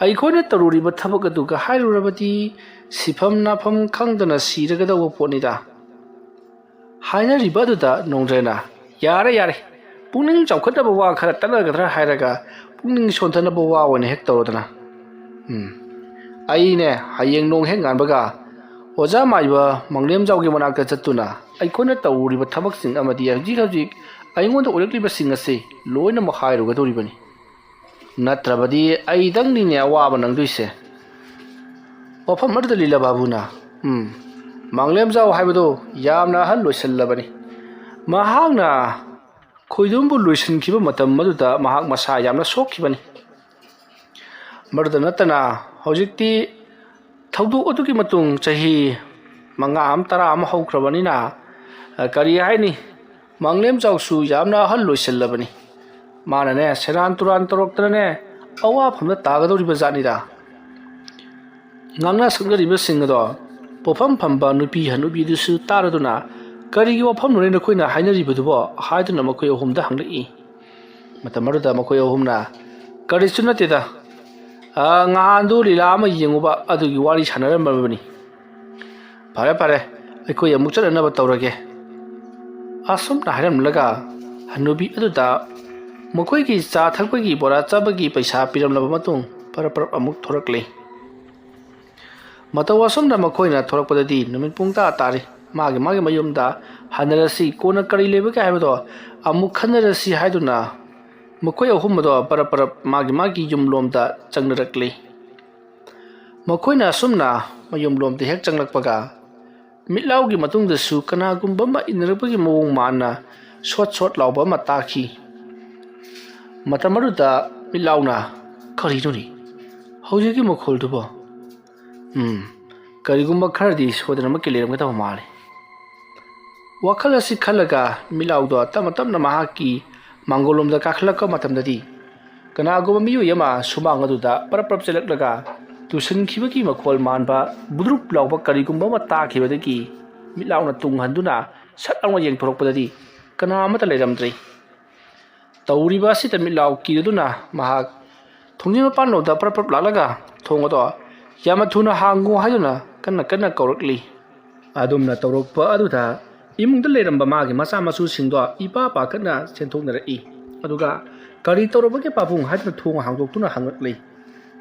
ꯑꯩꯈꯣꯏꯅ ꯇꯧꯔꯨꯔꯤꯕ ꯊꯕꯛ ꯑꯗꯨꯒ ꯍꯥꯏꯔꯨꯔꯕꯗꯤ ꯁꯤꯐꯝ ꯅꯥꯐꯝ ꯈꯪꯗꯅ ꯁꯤꯔꯒꯗꯧꯕ ꯄꯣꯠꯅꯤꯗ ꯍꯥꯏꯅꯔꯤꯕ ꯑꯗꯨꯗ ꯅꯣꯡꯖꯦꯟꯅ ꯌꯥꯔꯦ ꯄꯨꯛꯅꯤꯡ ꯆꯥꯎꯈꯠꯅꯕ ꯋꯥ ꯈꯔ ꯇꯠꯅꯒꯗ꯭ꯔꯥ ꯍꯥꯏꯔꯒ ꯄꯨꯛꯅꯤꯡ ꯁꯣꯟꯊꯅꯕ ꯋꯥ ꯑꯣꯏꯅ ꯍꯦꯛ ꯇꯧꯔꯗꯅ ꯑꯩꯅꯦ ꯍꯌꯦꯡ ꯅꯣꯡ ꯍꯦꯛ ꯉꯥꯟꯕꯒ ꯑꯣꯖꯥ ꯃꯥꯏꯕ ꯃꯪꯂꯦꯝꯖꯥꯎꯒꯤ ꯃꯅꯥꯛꯇ ꯆꯠꯇꯨꯅ ꯑꯩꯈꯣꯏꯅ ꯇꯧꯔꯤꯕ ꯊꯕꯛꯁꯤꯡ ꯑꯃꯗꯤ ꯍꯧꯖꯤꯛ ꯑꯩꯉꯣꯟꯗ ꯑꯣꯏꯔꯛꯂꯤꯕꯁꯤꯡ ꯑꯁꯤ ꯂꯣꯏꯅꯃꯛ ꯍꯥꯏꯔꯨꯒꯗꯧꯔꯤꯕꯅꯤ ꯅꯠꯇ꯭ꯔꯕꯗꯤ ꯑꯩꯗꯪꯅꯤꯅꯦ ꯑꯋꯥꯕ ꯅꯪꯗꯣꯏꯁꯦ ꯋꯥꯐꯝ ꯑꯗꯨꯗ ꯂꯤꯂꯥ ꯕꯥꯕꯨꯅ ꯃꯥꯡꯂꯦꯝꯖꯥꯎ ꯍꯥꯏꯕꯗꯣ ꯌꯥꯝꯅ ꯑꯍꯜ ꯂꯣꯏꯁꯤꯜꯂꯕꯅꯤ ꯃꯍꯥꯛꯅ ꯈꯣꯏꯗꯨꯝꯕꯨ ꯂꯣꯏꯁꯤꯟꯈꯤꯕ ꯃꯇꯝ ꯑꯗꯨꯗ ꯃꯍꯥꯛ ꯃꯁꯥ ꯌꯥꯝꯅ ꯁꯣꯛꯈꯤꯕꯅꯤ ꯃꯗꯨꯗ ꯅꯠꯇꯅ ꯍꯧꯖꯤꯛꯇꯤ ꯊꯧꯗꯣꯛ ꯑꯗꯨꯒꯤ ꯃꯇꯨꯡ ꯆꯍꯤ 5-10 ꯍꯧꯈ꯭ꯔꯕꯅꯤꯅ ꯀꯔꯤ ꯍꯥꯏꯅꯤ ꯃꯥꯡꯂꯦꯝꯖꯥꯎꯁꯨ ꯌꯥꯝꯅ ꯑꯍꯜ ꯂꯣꯏꯁꯤꯜꯂꯕꯅꯤ ꯃꯥꯅꯅꯦ ꯁꯦꯔꯥꯟ ꯇꯨꯔꯥꯟ ꯇꯧꯔꯛꯇꯅꯅꯦ ꯑꯋꯥꯐꯝꯗ ꯇꯥꯒꯗꯧꯔꯤꯕ ꯖꯥꯠꯅꯤꯗ ꯉꯥꯡꯅ ꯁꯛꯅꯔꯤꯕꯁꯤꯡ ꯑꯗꯣ ꯄꯣꯐꯝ ꯐꯝꯕ ꯅꯨꯄꯤ ꯍꯅꯨꯕꯤꯗꯨꯁꯨ ꯇꯥꯔꯗꯨꯅ ꯀꯔꯤꯒꯤ ꯋꯥꯐꯝꯅꯣꯅꯦ ꯅꯈꯣꯏꯅ ꯍꯥꯏꯅꯔꯤꯕꯗꯨꯕꯣ ꯍꯥꯏꯗꯨꯅ ꯃꯈꯣꯏ ꯑꯍꯨꯝꯗ ꯍꯪꯂꯛꯏ ꯃꯇꯝ ꯑꯗꯨꯗ ꯃꯈꯣꯏ ꯑꯍꯨꯝꯅ ꯀꯔꯤꯁꯨ ꯅꯠꯇꯦꯗ ꯉꯍꯥꯟꯗꯨ ꯂꯤꯂꯥ ꯑꯃ ꯌꯦꯡꯉꯨꯕ ꯑꯗꯨꯒꯤ ꯋꯥꯔꯤ ꯁꯥꯟꯅꯔꯝꯕꯅꯤ ꯐꯔꯦ ꯐꯔꯦ ꯑꯩꯈꯣꯏ ꯑꯃꯨꯛ ꯆꯠꯅꯅꯕ ꯇꯧꯔꯒꯦ ꯑꯁꯨꯝꯅ ꯍꯥꯏꯔꯝꯂꯒ ꯍꯅꯨꯕꯤ ꯑꯗꯨꯗ ꯃꯈꯣꯏꯒꯤ ꯆꯥ ꯊꯛꯄꯒꯤ ꯕꯣꯔꯥ ꯆꯥꯕꯒꯤ ꯄꯩꯁꯥ ꯄꯤꯔꯝꯂꯕ ꯃꯇꯨꯡ ꯄꯔꯞ ꯑꯃꯨꯛ ꯊꯣꯔꯛꯂꯤ ꯃꯇꯧ ꯑꯁꯨꯝꯅ ꯃꯈꯣꯏꯅ ꯊꯣꯔꯛꯄꯗꯗꯤ ꯅꯨꯃꯤꯠ ꯄꯨꯡ ꯇꯥꯔꯤ ꯃꯥꯒꯤ ꯃꯌꯨꯝꯗ ꯍꯟꯅꯔꯁꯤ ꯀꯣꯟꯅ ꯀꯔꯤ ꯂꯩꯕꯒꯦ ꯍꯥꯏꯕꯗꯣ ꯑꯃꯨꯛ ꯈꯟꯅꯔꯁꯤ ꯍꯥꯏꯗꯨꯅ ꯃꯈꯣꯏ ꯑꯍꯨꯝ ꯑꯗꯣ ꯄꯔꯞ ꯃꯥꯒꯤ ꯌꯨꯝꯂꯣꯝꯗ ꯆꯪꯅꯔꯛꯂꯤ ꯃꯈꯣꯏꯅ ꯑꯁꯨꯝꯅ ꯃꯌꯨꯝꯂꯣꯝꯗ ꯍꯦꯛ ꯆꯪꯂꯛꯄꯒ ꯃꯤꯠꯂꯥꯎꯒꯤ ꯃꯇꯨꯡꯗꯁꯨ ꯀꯅꯥꯒꯨꯝꯕ ꯑꯃ ꯏꯟꯅꯔꯛꯄꯒꯤ ꯃꯑꯣꯡ ꯃꯥꯟꯅ ꯁꯣꯠ ꯂꯥꯎꯕ ꯑꯃ ꯇꯥꯈꯤ ꯃꯇꯝ ꯑꯗꯨꯗ ꯃꯤꯠꯂꯥꯎꯅ ꯀꯔꯤꯅꯣꯅꯤ ꯍꯧꯖꯤꯛꯀꯤ ꯃꯈꯣꯜꯗꯨꯕꯣ ꯀꯔꯤꯒꯨꯝꯕ ꯈꯔꯗꯤ ꯁꯣꯏꯗꯅꯃꯛꯀꯤ ꯂꯩꯔꯝꯒꯗꯕ ꯃꯥꯜꯂꯤ ꯋꯥꯈꯜ ꯑꯁꯤ ꯈꯜꯂꯒ ꯃꯤꯠꯂꯥꯎꯗꯣ ꯇꯞꯅ ꯃꯍꯥꯛꯀꯤ ꯃꯥꯡꯒꯣꯜꯂꯣꯝꯗ ꯀꯥꯈꯠꯂꯛꯄ ꯃꯇꯝꯗꯗꯤ ꯀꯅꯥꯒꯨꯝꯕ ꯃꯤꯑꯣꯏ ꯑꯃ ꯁꯨꯃꯥꯡ ꯑꯗꯨꯗ ꯄꯔꯞ ꯆꯦꯜꯂꯛꯂꯒ ꯇꯨꯁꯤꯟꯈꯤꯕꯒꯤ ꯃꯈꯣꯜ ꯃꯥꯟꯕ ꯕꯨꯗ꯭ꯔꯨꯞ ꯂꯥꯎꯕ ꯀꯔꯤꯒꯨꯝꯕ ꯑꯃ ꯇꯥꯈꯤꯕꯗꯒꯤ ꯃꯤꯠꯂꯥꯎꯅ ꯇꯨꯡꯍꯟꯗꯨꯅ ꯁꯠ ꯂꯥꯎꯅ ꯌꯦꯡꯊꯣꯔꯛꯄꯗꯗꯤ ꯀꯅꯥ ꯑꯃꯠꯇ ꯂꯩꯔꯝꯗ꯭ꯔꯦ ꯇꯧꯔꯤꯕ ꯑꯁꯤꯗ ꯃꯤꯠꯂꯥꯎ ꯀꯤꯗꯨꯅ ꯃꯍꯥꯛ ꯊꯣꯡꯖꯤꯟ ꯃꯄꯥꯟꯂꯣꯝꯗ ꯄꯔꯞ ꯂꯥꯛꯂꯒ ꯊꯣꯡ ꯑꯗꯣ ꯌꯥꯝꯅ ꯊꯨꯅ ꯍꯥꯡꯉꯨ ꯍꯥꯏꯗꯨꯅ ꯀꯟꯅ ꯀꯧꯔꯛꯂꯤ ꯑꯗꯨꯝꯅ ꯇꯧꯔꯛꯄ ꯑꯗꯨꯗ ꯏꯃꯨꯡꯗ ꯂꯩꯔꯝꯕ ꯃꯥꯒꯤ ꯃꯆꯥ ꯃꯁꯨꯁꯤꯡꯗꯣ ꯄꯥꯈꯠꯅ ꯆꯦꯟꯊꯣꯛꯅꯔꯛꯏ ꯑꯗꯨꯒ ꯀꯔꯤ ꯇꯧꯔꯕꯒꯦ ꯄꯥꯕꯨꯡ ꯍꯥꯏꯗꯨꯅ ꯊꯣꯡ ꯍꯥꯡꯗꯣꯛꯇꯨꯅ ꯍꯪꯂꯛꯂꯤ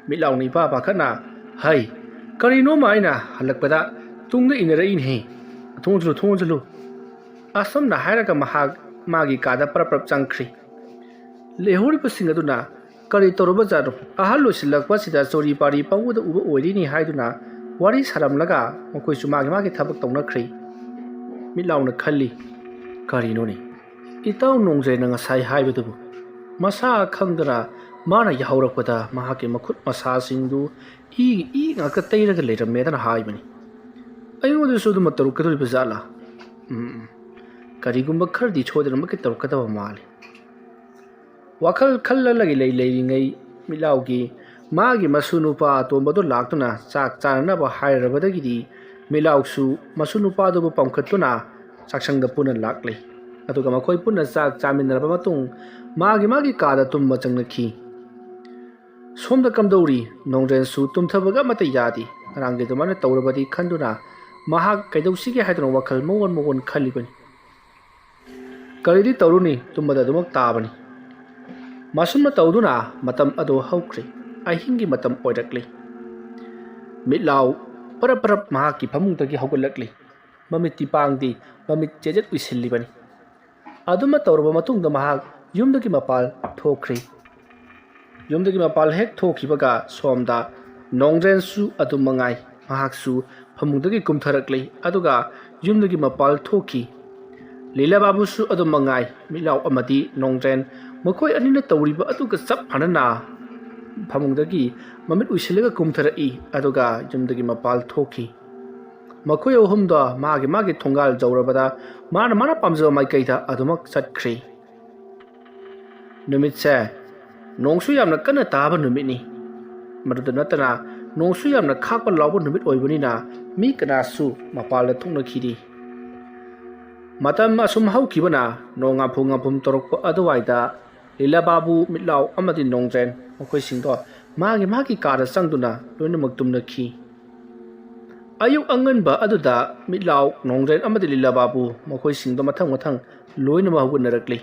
ꯃꯤꯠꯂꯥꯎꯅ ꯄꯥꯈꯠꯅ ꯍꯩ ꯀꯔꯤꯅꯣꯃ ꯑꯩꯅ ꯍꯜꯂꯛꯄꯗ ꯇꯨꯡꯗ ꯏꯟꯅꯔꯛꯏꯅꯦ ꯊꯣꯡꯖꯜꯂꯨ ꯑꯁꯨꯝꯅ ꯍꯥꯏꯔꯒ ꯃꯍꯥꯛ ꯃꯥꯒꯤ ꯀꯥꯗ ꯄꯔꯞ ꯆꯪꯈ꯭ꯔꯤ ꯂꯩꯍꯧꯔꯤꯕꯁꯤꯡ ꯑꯗꯨꯅ ꯀꯔꯤ ꯇꯧꯔꯕꯖꯥꯠꯅꯣ ꯑꯍꯜ ꯂꯣꯏꯁꯤꯜꯂꯛꯄꯁꯤꯗ ꯆꯣꯔꯤ ꯄꯥꯔꯤ ꯄꯪꯎꯗ ꯎꯕ ꯑꯣꯏꯔꯤꯅꯤ ꯍꯥꯏꯗꯨꯅ ꯋꯥꯔꯤ ꯁꯥꯔꯝꯂꯒ ꯃꯈꯣꯏꯁꯨ ꯃꯥꯒꯤ ꯊꯕꯛ ꯇꯧꯅꯈ꯭ꯔꯤ ꯃꯤꯠꯂꯥꯎꯅ ꯈꯜꯂꯤ ꯀꯔꯤꯅꯣꯅꯦ ꯏꯇꯥꯎ ꯅꯣꯡꯖꯩꯅ ꯉꯁꯥꯏ ꯍꯥꯏꯕꯗꯨꯕꯨ ꯃꯁꯥ ꯈꯪꯗꯅ ꯃꯥꯅ ꯌꯥꯍꯧꯔꯛꯄꯗ ꯃꯍꯥꯛꯀꯤ ꯃꯈꯨꯠ ꯃꯁꯥꯁꯤꯡꯗꯨ ꯏ ꯉꯥꯛꯇ ꯇꯩꯔꯒ ꯂꯩꯔꯝꯃꯦꯗꯅ ꯍꯥꯏꯕꯅꯤ ꯑꯩꯉꯣꯟꯗꯁꯨ ꯑꯗꯨꯃ ꯇꯧꯔꯛꯀꯗꯧꯔꯤꯕ ꯖꯥꯠꯂꯥ ꯀꯔꯤꯒꯨꯝꯕ ꯈꯔꯗꯤ ꯁꯣꯏꯗꯅꯃꯛꯀꯤ ꯇꯧꯔꯛꯀꯗꯕ ꯃꯥꯜꯂꯤ ꯋꯥꯈꯜ ꯈꯜꯂꯒ ꯂꯩꯔꯤꯉꯩ ꯃꯤꯠꯂꯥꯎꯒꯤ ꯃꯥꯒꯤ ꯃꯁꯨ ꯅꯨꯄꯥ ꯑꯇꯣꯝꯕꯗꯨ ꯂꯥꯛꯇꯨꯅ ꯆꯥꯛ ꯆꯥꯅꯅꯕ ꯍꯥꯏꯔꯕꯗꯒꯤꯗꯤ ꯃꯤꯠꯂꯥꯎꯁꯨ ꯃꯁꯨ ꯅꯨꯄꯥꯗꯨꯕꯨ ꯄꯝꯈꯠꯇꯨꯅ ꯆꯥꯛꯁꯪꯗ ꯄꯨꯟꯅ ꯂꯥꯛꯂꯤ ꯑꯗꯨꯒ ꯃꯈꯣꯏ ꯄꯨꯟꯅ ꯆꯥꯛ ꯆꯥꯃꯤꯟꯅꯔꯕ ꯃꯇꯨꯡ ꯃꯥꯒꯤ ꯀꯥꯗ ꯇꯨꯝꯕ ꯆꯪꯅꯈꯤ ꯁꯣꯝꯗ ꯀꯝꯗꯧꯔꯤ ꯅꯣꯡꯖꯦꯟꯁꯨ ꯇꯨꯝꯊꯕꯒ ꯑꯃꯠꯇ ꯌꯥꯗꯦ ꯉꯔꯥꯡꯒꯤ ꯑꯗꯨꯃꯥꯏꯅ ꯇꯧꯔꯕꯗꯤ ꯈꯟꯗꯨꯅ ꯃꯍꯥꯛ ꯀꯩꯗꯧꯁꯤꯒꯦ ꯍꯥꯏꯗꯨꯅ ꯋꯥꯈꯜ ꯃꯑꯣꯟ ꯈꯜꯂꯤꯕꯅꯤ ꯀꯔꯤꯗꯤ ꯇꯧꯔꯨꯅꯤ ꯇꯨꯝꯕꯗ ꯑꯗꯨꯃꯛ ꯇꯥꯕꯅꯤ ꯃꯁꯨꯝꯅ ꯇꯧꯗꯨꯅ ꯃꯇꯝ ꯑꯗꯨ ꯍꯧꯈ꯭ꯔꯦ ꯑꯍꯤꯡꯒꯤ ꯃꯇꯝ ꯑꯣꯏꯔꯛꯂꯤ ꯃꯤꯠꯂꯥꯎ ꯄꯔꯞ ꯃꯍꯥꯛꯀꯤ ꯐꯃꯨꯡꯗꯒꯤ ꯍꯧꯒꯠꯂꯛꯂꯤ ꯃꯃꯤꯠꯇꯤ ꯄꯥꯡꯗꯦ ꯃꯃꯤꯠ ꯆꯦꯖꯦꯠ ꯎꯏꯁꯤꯜꯂꯤꯕꯅꯤ ꯑꯗꯨꯃ ꯇꯧꯔꯕ ꯃꯇꯨꯡꯗ ꯃꯍꯥꯛ ꯌꯨꯝꯗꯒꯤ ꯃꯄꯥꯜ ꯊꯣꯛꯈ꯭ꯔꯤ ꯌꯨꯝꯗꯒꯤ ꯃꯄꯥꯜ ꯍꯦꯛ ꯊꯣꯛꯈꯤꯕꯒ ꯁꯣꯝꯗ ꯅꯣꯡꯖꯦꯟꯁꯨ ꯑꯗꯨꯝ ꯃꯉꯥꯏ ꯃꯍꯥꯛꯁꯨ ꯐꯃꯨꯡꯗꯒꯤ ꯀꯨꯝꯊꯔꯛꯂꯤ ꯑꯗꯨꯒ ꯌꯨꯝꯗꯒꯤ ꯃꯄꯥꯜ ꯊꯣꯛꯈꯤ ꯂꯤꯂꯥꯕꯥꯕꯨꯁꯨ ꯑꯗꯨꯝ ꯃꯉꯥꯏ ꯃꯤꯠꯂꯥꯎ ꯑꯃꯗꯤ ꯅꯣꯡꯖꯦꯟ ꯃꯈꯣꯏ ꯑꯅꯤꯅ ꯇꯧꯔꯤꯕ ꯑꯗꯨꯒ ꯆꯞ ꯃꯥꯟꯅꯅ ꯐꯃꯨꯡꯗꯒꯤ ꯃꯃꯤꯠ ꯎꯏꯁꯤꯜꯂꯒ ꯀꯨꯝꯊꯔꯛꯏ ꯑꯗꯨꯒ ꯌꯨꯝꯗꯒꯤ ꯃꯄꯥꯜ ꯊꯣꯛꯈꯤ ꯃꯈꯣꯏ ꯑꯍꯨꯝꯗꯣ ꯃꯥꯒꯤ ꯊꯣꯡꯒꯥꯜ ꯌꯧꯔꯕꯗ ꯃꯥꯅ ꯄꯥꯝꯖꯕ ꯃꯥꯏꯀꯩꯗ ꯑꯗꯨꯃꯛ ꯆꯠꯈ꯭ꯔꯤ ꯅꯨꯃꯤꯠꯁꯦ ꯅꯣꯡꯁꯨ ꯌꯥꯝꯅ ꯀꯟꯅ ꯇꯥꯕ ꯅꯨꯃꯤꯠꯅꯤ ꯃꯗꯨꯗ ꯅꯠꯇꯅ ꯅꯣꯡꯁꯨ ꯌꯥꯝꯅ ꯈꯥꯛꯄ ꯂꯥꯎꯕ ꯅꯨꯃꯤꯠ ꯑꯣꯏꯕꯅꯤꯅ ꯃꯤ ꯀꯅꯥꯁꯨ ꯃꯄꯥꯜꯗ ꯊꯣꯛꯅꯈꯤꯗꯦ ꯃꯇꯝ ꯑꯁꯨꯝ ꯍꯧꯈꯤꯕꯅ ꯅꯣꯡ ꯉꯥꯐꯨꯝ ꯇꯧꯔꯛꯄ ꯑꯗꯨꯋꯥꯏꯗ ꯂꯤꯂꯥꯕꯥꯕꯨ ꯃꯤꯠꯂꯥꯎ ꯑꯃꯗꯤ ꯅꯣꯡꯖꯦꯟ ꯃꯈꯣꯏꯁꯤꯡꯗꯣ ꯃꯥꯒꯤ ꯀꯥꯗ ꯆꯪꯗꯨꯅ ꯂꯣꯏꯅꯃꯛ ꯇꯨꯝꯅꯈꯤ ꯑꯌꯨꯛ ꯑꯉꯟꯕ ꯑꯗꯨꯗ ꯃꯤꯠꯂꯥꯎ ꯅꯣꯡꯖꯦꯟ ꯑꯃꯗꯤ ꯂꯤꯂꯥꯕꯥꯕꯨ ꯃꯈꯣꯏꯁꯤꯡꯗꯣ ꯃꯊꯪ ꯂꯣꯏꯅꯃꯛ ꯍꯧꯒꯠꯅꯔꯛꯂꯤ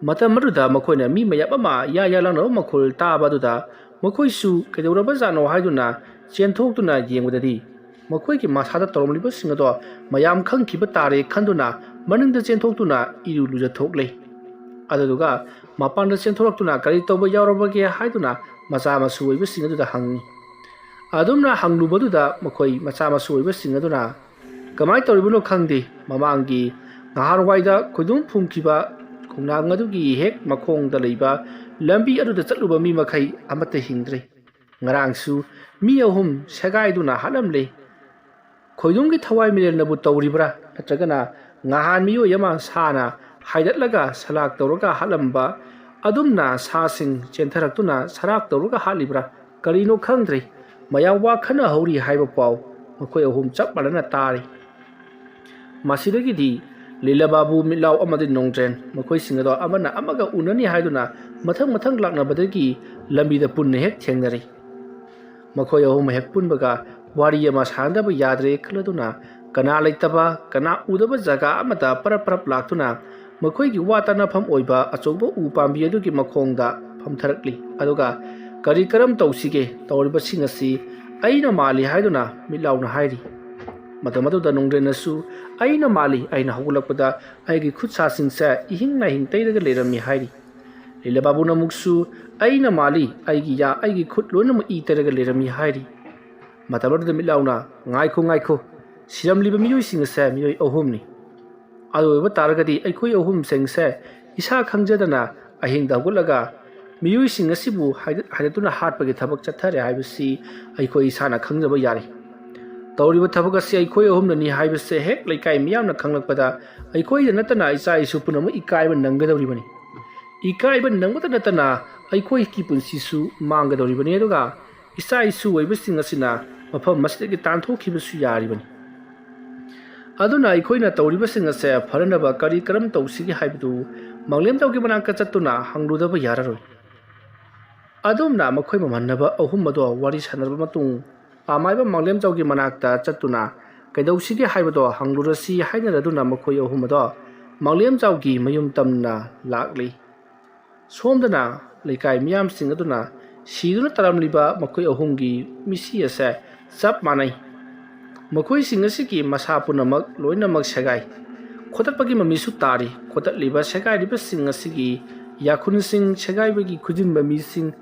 ꯃꯇꯝ ꯑꯗꯨꯗ ꯃꯈꯣꯏꯅ ꯃꯤ ꯃꯌꯥꯝ ꯑꯃ ꯌꯥ ꯂꯥꯡꯅꯕ ꯃꯈꯣꯜ ꯇꯥꯕ ꯑꯗꯨꯗ ꯃꯈꯣꯏꯁꯨ ꯀꯩꯗꯧꯔꯕꯖꯥꯠꯅꯣ ꯍꯥꯏꯗꯨꯅ ꯆꯦꯟꯊꯣꯛꯇꯨꯅ ꯌꯦꯡꯕꯗꯗꯤ ꯃꯈꯣꯏꯒꯤ ꯃꯁꯥꯗ ꯇꯧꯔꯝꯂꯤꯕꯁꯤꯡ ꯑꯗꯣ ꯃꯌꯥꯝ ꯈꯪꯈꯤꯕ ꯇꯥꯔꯦ ꯈꯟꯗꯨꯅ ꯃꯅꯤꯡꯗ ꯆꯦꯟꯊꯣꯛꯇꯨꯅ ꯏꯔꯨ ꯂꯨꯖꯊꯣꯛꯂꯤ ꯑꯗꯨꯗꯨꯒ ꯃꯄꯥꯟꯗ ꯆꯦꯟꯊꯣꯔꯛꯇꯨꯅ ꯀꯔꯤ ꯇꯧꯕ ꯌꯥꯎꯔꯕꯒꯦ ꯍꯥꯏꯗꯨꯅ ꯃꯆꯥ ꯃꯁꯨ ꯑꯣꯏꯕꯁꯤꯡ ꯑꯗꯨꯗ ꯍꯪꯉꯤ꯫ ꯑꯗꯨꯝꯅ ꯍꯪꯂꯨꯕꯗꯨꯗ ꯃꯈꯣꯏ ꯃꯆꯥ ꯃꯁꯨ ꯑꯣꯏꯕꯁꯤꯡ ꯑꯗꯨꯅ ꯀꯃꯥꯏꯅ ꯇꯧꯔꯤꯕꯅꯣ ꯈꯪꯗꯦ, ꯃꯃꯥꯡꯒꯤ ꯅꯍꯥꯟꯋꯥꯏꯗ ꯈꯣꯏꯗꯨꯝ ꯐꯨꯝꯈꯤꯕ ꯈꯣꯡꯅꯥꯡ ꯑꯗꯨꯒꯤ ꯍꯦꯛ ꯃꯈꯣꯡꯗ ꯂꯩꯕ ꯂꯝꯕꯤ ꯑꯗꯨꯗ ꯆꯠꯂꯨꯕ ꯃꯤ ꯃꯈꯩ ꯑꯃꯠꯇ ꯍꯤꯡꯗ꯭ꯔꯦ꯫ ꯉꯔꯥꯡꯁꯨ ꯃꯤ 3 ꯁꯦꯒꯥꯏꯗꯨꯅ ꯍꯥꯠꯂꯝꯂꯦ꯫ ꯈꯣꯏꯗꯨꯝꯒꯤ ꯊꯋꯥꯏ ꯃꯤꯔꯦꯜꯅꯕꯨ ꯇꯧꯔꯤꯕ꯭ꯔꯥ ꯅꯠꯇ꯭ꯔꯒꯅ ꯉꯍꯥꯟ ꯃꯤꯑꯣꯏ ꯑꯃ ꯁꯥꯅ ꯍꯥꯏꯗꯠꯂꯒ ꯁꯂꯥꯛ ꯇꯧꯔꯒ ꯍꯥꯠꯂꯝꯕ ꯑꯗꯨꯝꯅ ꯁꯥꯁꯤꯡ ꯆꯦꯟꯊꯔꯛꯇꯨꯅ ꯁꯔꯥꯛ ꯇꯧꯔꯒ ꯍꯥꯠꯂꯤꯕ꯭ꯔꯥ ꯀꯔꯤꯅꯣ ꯈꯪꯗ꯭ꯔꯦ꯫ ꯃꯌꯥꯝ ꯋꯥ ꯈꯟꯅꯍꯧꯔꯤ ꯍꯥꯏꯕ ꯄꯥꯎ ꯃꯈꯣꯏ 3 ꯆꯞ ꯃꯥꯟꯅꯅ ꯇꯥꯔꯤ꯫ ꯃꯁꯤꯗꯒꯤꯗꯤ ꯂꯤꯂꯥꯕꯥꯕꯨ, ꯃꯤꯠꯂꯥꯎ ꯑꯃꯗꯤ ꯅꯣꯡꯗ꯭ꯔꯦꯟ ꯃꯈꯣꯏꯁꯤꯡ ꯑꯗꯣ ꯑꯃꯅ ꯑꯃꯒ ꯎꯅꯅꯤ ꯍꯥꯏꯗꯨꯅ ꯃꯊꯪ ꯂꯥꯛꯅꯕꯗꯒꯤ ꯂꯝꯕꯤꯗ ꯄꯨꯟꯅ ꯍꯦꯛ ꯊꯦꯡꯅꯔꯤ꯫ ꯃꯈꯣꯏ 3 ꯍꯦꯛ ꯄꯨꯟꯕꯒ ꯋꯥꯔꯤ ꯑꯃ ꯁꯥꯅꯗꯕ ꯌꯥꯗ꯭ꯔꯦ ꯈꯜꯂꯗꯨꯅ ꯀꯅꯥ ꯂꯩꯇꯕ ꯀꯅꯥ ꯎꯗꯕ ꯖꯒꯥ ꯑꯃꯗ ꯄꯔꯞ ꯂꯥꯛꯇꯨꯅ ꯃꯈꯣꯏꯒꯤ ꯋꯥ ꯇꯥꯟꯅꯐꯝ ꯑꯣꯏꯕ ꯑꯆꯧꯕ ꯎ ꯄꯥꯝꯕꯤ ꯑꯗꯨꯒꯤ ꯃꯈꯣꯡꯗ ꯐꯝꯊꯔꯛꯂꯤ꯫ ꯑꯗꯨꯒ ꯀꯔꯤ ꯀꯔꯝ ꯇꯧꯁꯤꯒꯦ, ꯇꯧꯔꯤꯕꯁꯤꯡ ꯑꯁꯤ ꯑꯩꯅ ꯃꯥꯜꯂꯤ ꯍꯥꯏꯗꯨꯅ ꯃꯤꯠꯂꯥꯎꯅ ꯍꯥꯏꯔꯤ꯫ ꯃꯇꯝ ꯑꯗꯨꯗ ꯅꯣꯡꯗ꯭ꯔꯦꯟꯅꯁꯨ ꯑꯩꯅ ꯃꯥꯜꯂꯤ, ꯑꯩꯅ ꯍꯧꯒꯠꯂꯛꯄꯗ ꯑꯩꯒꯤ ꯈꯨꯠ ꯁꯥꯁꯤꯡꯁꯦ ꯏꯍꯤꯡ ꯅꯥꯍꯤꯡ ꯇꯩꯔꯒ ꯂꯩꯔꯝꯃꯤ ꯍꯥꯏꯔꯤ꯫ ꯂꯤꯂꯥꯕꯥꯕꯨꯅ ꯑꯃꯨꯛꯁꯨ ꯑꯩꯅ ꯃꯥꯜꯂꯤ, ꯑꯩꯒꯤ ꯌꯥ ꯑꯩꯒꯤ ꯈꯨꯠ ꯂꯣꯏꯅꯃꯛ ꯏ ꯇꯩꯔꯒ ꯂꯩꯔꯝꯃꯤ ꯍꯥꯏꯔꯤ꯫ ꯃꯇꯝ ꯑꯗꯨꯗ ꯃꯤꯠꯂꯥꯎꯅ ꯉꯥꯏꯈꯣ, ꯁꯤꯔꯝꯂꯤꯕ ꯃꯤꯑꯣꯏꯁꯤꯡ ꯑꯁꯦ ꯃꯤꯑꯣꯏ 3ꯅꯤ꯫ ꯑꯗꯨ ꯑꯣꯏꯕ ꯇꯥꯔꯒꯗꯤ ꯑꯩꯈꯣꯏ 3ꯁꯤꯡꯁꯦ ꯏꯁꯥ ꯈꯪꯖꯗꯅ ꯑꯍꯤꯡꯗ ꯍꯧꯒꯠꯂꯒ ꯃꯤꯑꯣꯏꯁꯤꯡ ꯑꯁꯤꯕꯨ ꯍꯥꯏꯗꯠꯇꯨꯅ ꯍꯥꯠꯄꯒꯤ ꯊꯕꯛ ꯆꯠꯊꯔꯦ ꯍꯥꯏꯕꯁꯤ ꯑꯩꯈꯣꯏ ꯏꯁꯥꯅ ꯈꯪꯖꯕ ꯌꯥꯔꯤ꯫ ꯇꯧꯔꯤꯕ ꯊꯕꯛ ꯑꯁꯤ ꯑꯩꯈꯣꯏ 3ꯅꯅꯤ ꯍꯥꯏꯕꯁꯦ ꯍꯦꯛ ꯂꯩꯀꯥꯏ ꯃꯤꯌꯥꯝꯅ ꯈꯪꯂꯛꯄꯗ ꯑꯩꯈꯣꯏꯗ ꯅꯠꯇꯅ ꯏꯆꯥ ꯏꯁꯨ ꯄꯨꯝꯅꯃꯛ ꯏꯀꯥꯏꯕ ꯅꯪꯒꯗꯧꯔꯤꯕꯅꯤ꯫ ꯏꯀꯥꯏꯕ ꯅꯪꯕꯇ ꯅꯠꯇꯅ ꯑꯩꯈꯣꯏꯒꯤ ꯄꯨꯟꯁꯤꯁꯨ ꯃꯥꯡꯒꯗꯧꯔꯤꯕꯅꯤ, ꯑꯗꯨꯒ ꯏꯆꯥ ꯏꯁꯨ ꯑꯣꯏꯕꯁꯤꯡ ꯑꯁꯤꯅ ꯃꯐꯝ ꯑꯁꯤꯗꯒꯤ ꯇꯥꯟꯊꯣꯛꯈꯤꯕꯁꯨ ꯌꯥꯔꯤꯕꯅꯤ꯫ ꯑꯗꯨꯅ ꯑꯩꯈꯣꯏꯅ ꯇꯧꯔꯤꯕꯁꯤꯡ ꯑꯁꯦ ꯐꯅꯅꯕ ꯀꯔꯤ ꯀꯔꯝ ꯇꯧꯁꯤꯒꯦ ꯍꯥꯏꯕꯗꯨ ꯃꯪꯂꯦꯝꯖꯥꯎꯒꯤ ꯃꯅꯥꯛꯇ ꯆꯠꯇꯨꯅ ꯍꯪꯂꯨꯗꯕ ꯌꯥꯔꯔꯣꯏ꯫ ꯑꯗꯨꯝꯅ ꯃꯈꯣꯏ ꯃꯃꯥꯟꯅꯕ 3 ꯑꯗꯣ ꯋꯥꯔꯤ ꯁꯥꯅꯔꯕ ꯃꯇꯨꯡ ꯑꯃꯥꯏꯕ ꯃꯪꯂꯦꯝꯖꯥꯎꯒꯤ ꯃꯅꯥꯛꯇ ꯆꯠꯇꯨꯅ ꯀꯩꯗꯧꯁꯤꯒꯦ ꯍꯥꯏꯕꯗꯣ ꯍꯪꯂꯨꯔꯁꯤ ꯍꯥꯏꯅꯔꯗꯨꯅ ꯃꯈꯣꯏ 3 ꯑꯗꯣ ꯃꯪꯂꯦꯝꯖꯥꯎꯒꯤ ꯃꯌꯨꯝ ꯇꯝꯅ ꯂꯥꯛꯂꯤ꯫ ꯁꯣꯝꯗꯅ ꯂꯩꯀꯥꯏ ꯃꯤꯌꯥꯝꯁꯤꯡ ꯑꯗꯨꯅ ꯁꯤꯗꯨꯅ ꯇꯥꯔꯝꯂꯤꯕ ꯃꯈꯣꯏ 3ꯒꯤ ꯃꯤꯁꯤ ꯑꯁꯦ ꯆꯞ ꯃꯥꯟꯅꯩ꯫ ꯃꯈꯣꯏꯁꯤꯡ ꯑꯁꯤꯒꯤ ꯃꯁꯥ ꯄꯨꯝꯅꯃꯛ ꯂꯣꯏꯅꯃꯛ ꯁꯦꯒꯥꯏ, ꯈꯣꯠꯇꯠꯄꯒꯤ ꯃꯃꯤꯁꯨ ꯇꯥꯔꯤ꯫ ꯈꯣꯠꯇꯠꯂꯤꯕ ꯁꯦꯒꯥꯏꯔꯤꯕꯁꯤꯡ ꯑꯁꯤꯒꯤ ꯌꯥꯈꯨꯟꯁꯤꯡ, ꯁꯦꯒꯥꯏꯕꯒꯤ ꯈꯨꯖꯤꯟꯕ ꯃꯤꯁꯤꯡ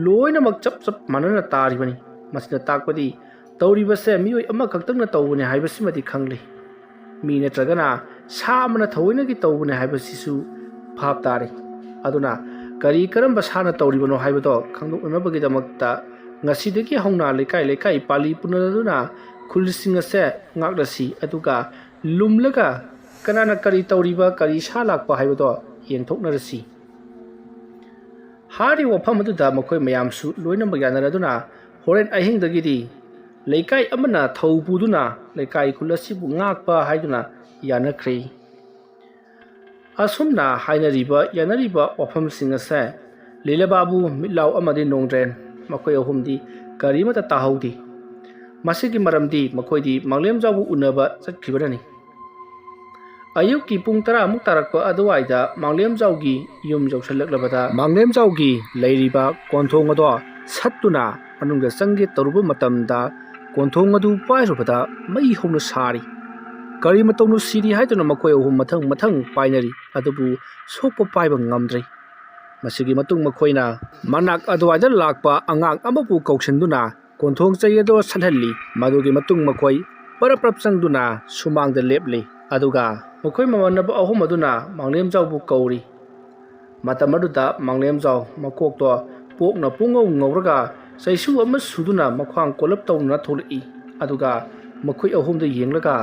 ꯂꯣꯏꯅꯃꯛ ꯆꯞ ꯃꯥꯟꯅꯅ ꯇꯥꯔꯤꯕꯅꯤ꯫ ꯃꯁꯤꯅ ꯇꯥꯛꯄꯗꯤ ꯇꯧꯔꯤꯕꯁꯦ ꯃꯤꯑꯣꯏ ꯑꯃꯈꯛꯇꯪꯅ ꯇꯧꯕꯅꯤ ꯍꯥꯏꯕꯁꯤꯃꯗꯤ ꯈꯪꯂꯦ꯫ ꯃꯤ ꯅꯠꯇ꯭ꯔꯒꯅ ꯁꯥ ꯑꯃꯅ ꯊꯑꯣꯏꯅꯒꯤ ꯇꯧꯕꯅꯤ ꯍꯥꯏꯕꯁꯤꯁꯨ ꯚꯥꯞ ꯇꯥꯔꯦ꯫ ꯑꯗꯨꯅ ꯀꯔꯤ ꯀꯔꯝꯕ ꯁꯥꯅ ꯇꯧꯔꯤꯕꯅꯣ ꯍꯥꯏꯕꯗꯣ ꯈꯪꯗꯣꯛꯅꯕꯒꯤꯗꯃꯛꯇ ꯉꯁꯤꯗꯒꯤ ꯍꯧꯅ ꯂꯩꯀꯥꯏ ꯄꯥꯜꯂꯤ ꯄꯨꯅꯗꯨꯅ ꯈꯨꯜꯁꯤꯡ ꯑꯁꯦ ꯉꯥꯛꯂꯁꯤ, ꯑꯗꯨꯒ ꯂꯨꯝꯂꯒ ꯀꯅꯥꯅ ꯀꯔꯤ ꯇꯧꯔꯤꯕ, ꯀꯔꯤ ꯁꯥ ꯂꯥꯛꯄ ꯍꯥꯏꯕꯗꯣ ꯌꯦꯡꯊꯣꯛꯅꯔꯁꯤ꯫ ꯍꯥꯏꯔꯤꯕ ꯋꯥꯐꯝ ꯑꯗꯨꯗ ꯃꯈꯣꯏ ꯃꯌꯥꯝꯁꯨ ꯂꯣꯏꯅꯃꯛ ꯌꯥꯅꯔꯗꯨꯅ ꯍꯣꯔꯦꯟ ꯑꯍꯤꯡꯗꯒꯤꯗꯤ ꯂꯩꯀꯥꯏ ꯑꯃꯅ ꯊꯧ ꯄꯨꯗꯨꯅ ꯂꯩꯀꯥꯏ ꯈꯨꯜ ꯑꯁꯤꯕꯨ ꯉꯥꯛꯄ ꯍꯥꯏꯗꯨꯅ ꯌꯥꯅꯈ꯭ꯔꯦ꯫ ꯑꯁꯨꯝꯅ ꯌꯥꯅꯔꯤꯕ ꯋꯥꯐꯝꯁꯤꯡ ꯑꯁꯦ ꯂꯤꯂꯥꯕꯥꯕꯨ, ꯃꯤꯠꯂꯥꯎ ꯑꯃꯗꯤ ꯅꯣꯡꯗ꯭ꯔꯦꯟ ꯃꯈꯣꯏ 3ꯗꯤ ꯀꯔꯤꯃꯠꯇ ꯇꯥꯍꯧꯗꯦ꯫ ꯃꯁꯤꯒꯤ ꯃꯔꯝꯗꯤ ꯃꯈꯣꯏꯗꯤ ꯃꯪꯂꯦꯝꯖꯥꯎꯕꯨ ꯎꯅꯕ ꯆꯠꯈꯤꯕꯅꯅꯤ꯫ ꯑꯌꯨꯛꯀꯤ ꯄꯨꯡ 10 ꯇꯥꯔꯛꯄ ꯑꯗꯨꯋꯥꯏꯗ ꯃꯪꯂꯦꯝꯖꯥꯎꯒꯤ ꯌꯨꯝ ꯌꯧꯁꯜꯂꯛꯂꯕꯗ ꯃꯪꯂꯦꯝꯖꯥꯎꯒꯤ ꯂꯩꯔꯤꯕ ꯀꯣꯟꯊꯣꯡ ꯑꯗꯣ ꯁꯠꯇꯨꯅ ꯃꯅꯨꯡꯗ ꯆꯪꯒꯦ ꯇꯧꯔꯨꯕ ꯃꯇꯝꯗ ꯀꯣꯟꯊꯣꯡ ꯑꯗꯨ ꯄꯥꯏꯔꯨꯕꯗ ꯃꯩ ꯍꯧꯅ ꯁꯥꯔꯤ꯫ ꯀꯔꯤ ꯃꯇꯧꯅꯣ ꯁꯤꯔꯤ ꯍꯥꯏꯗꯨꯅ ꯃꯈꯣꯏ 3 ꯃꯊꯪ ꯄꯥꯏꯅꯔꯤ, ꯑꯗꯨꯕꯨ ꯁꯣꯛꯄ ꯄꯥꯏꯕ ꯉꯝꯗ꯭ꯔꯦ꯫ ꯃꯁꯤꯒꯤ ꯃꯇꯨꯡ ꯃꯈꯣꯏꯅ ꯃꯅꯥꯛ ꯑꯗꯨꯋꯥꯏꯗ ꯂꯥꯛꯄ ꯑꯉꯥꯡ ꯑꯃꯕꯨ ꯀꯧꯁꯤꯟꯗꯨꯅ ꯀꯣꯟꯊꯣꯡ ꯆꯩ ꯑꯗꯣ ꯁꯠꯍꯜꯂꯤ꯫ ꯃꯗꯨꯒꯤ ꯃꯇꯨꯡ ꯃꯈꯣꯏ ꯄꯔꯞ ꯆꯪꯗꯨꯅ ꯁꯨꯃꯥꯡꯗ ꯂꯦꯞꯂꯤ꯫ ꯑꯗꯨꯒ ꯃꯈꯣꯏ ꯃꯃꯥꯟꯅꯕ 3 ꯑꯗꯨꯅ ꯃꯪꯂꯦꯝꯖꯥꯎꯕꯨ ꯀꯧꯔꯤ꯫ ꯃꯇꯝ ꯑꯗꯨꯗ ꯃꯪꯂꯦꯝꯖꯥꯎ ꯃꯀꯣꯛꯇꯣ ꯄꯣꯛꯅ ꯄꯨꯡꯉꯧ ꯉꯧꯔꯒ ꯆꯩꯁꯨ ꯑꯃ ꯁꯨꯗꯨꯅ ꯃꯈ꯭ꯋꯥꯡ ꯀꯣꯜꯂꯞ ꯇꯧꯗꯨꯅ ꯊꯣꯛꯂꯛꯏ꯫ ꯑꯗꯨꯒ ꯃꯈꯣꯏ 3ꯗ ꯌꯦꯡꯂꯒ,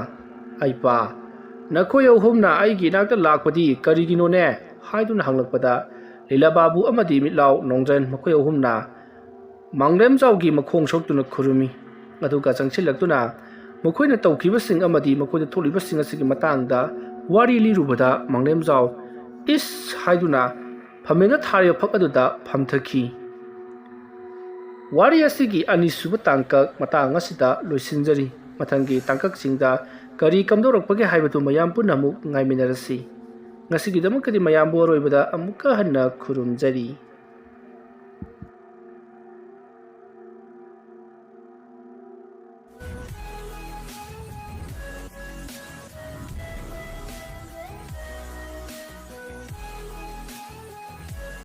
ꯑꯩꯄꯥ, ꯅꯈꯣꯏ 3ꯅ ꯑꯩꯒꯤ ꯏꯅꯥꯛꯇ ꯂꯥꯛꯄꯗꯤ ꯀꯔꯤꯒꯤꯅꯣꯅꯦ ꯍꯥꯏꯗꯨꯅ ꯍꯪꯂꯛꯄꯗ ꯂꯤꯂꯥꯕꯥꯕꯨ ꯑꯃꯗꯤ ꯃꯤꯠꯂꯥꯎ, ꯅꯣꯡꯗ꯭ꯔꯦꯟ ꯃꯈꯣꯏ 3ꯅ ꯃꯪꯂꯦꯝꯖꯥꯎꯒꯤ ꯃꯈꯣꯡ ꯁꯣꯛꯇꯨꯅ ꯈꯨꯔꯨꯝꯃꯤ꯫ ꯑꯗꯨꯒ ꯆꯪꯁꯤꯜꯂꯛꯇꯨꯅ ꯃꯈꯣꯏꯅ ꯇꯧꯈꯤꯕꯁꯤꯡ ꯑꯃꯗꯤ ꯃꯈꯣꯏꯗ ꯊꯣꯛꯂꯤꯕꯁꯤꯡ ꯑꯁꯤꯒꯤ ꯃꯇꯥꯡꯗ ꯋꯥꯔꯤ ꯂꯤꯔꯨꯕꯗ ꯃꯪꯂꯦꯝꯖꯥꯎ ꯏꯁ ꯍꯥꯏꯗꯨꯅ ꯐꯝꯃꯦꯅ ꯊꯥꯔꯤꯕ ꯐꯛ ꯑꯗꯨꯗ ꯐꯝꯊꯈꯤ꯫ ꯋꯥꯔꯤ ꯑꯁꯤꯒꯤ ꯑꯅꯤꯁꯨꯕ ꯃꯇꯥꯡ ꯑꯁꯤꯗ ꯂꯣꯏꯁꯤꯟꯖꯔꯤ꯫ ꯃꯊꯪꯒꯤ ꯇꯥꯡꯀꯛꯁꯤꯡꯗ ꯀꯔꯤ ꯀꯝꯗꯧꯔꯛꯄꯒꯦ ꯍꯥꯏꯕꯗꯨ ꯃꯌꯥꯝ ꯄꯨꯟꯅ ꯑꯃꯨꯛ ꯉꯥꯏꯃꯤꯟꯅꯔꯁꯤ꯫ ꯉꯁꯤꯒꯤꯗꯃꯛꯇꯗꯤ ꯃꯌꯥꯝꯕꯨ ꯑꯔꯣꯏꯕꯗ ꯑꯃꯨꯛꯀ ꯍꯟꯅ ꯈꯨꯔꯨꯝꯖꯔꯤ꯫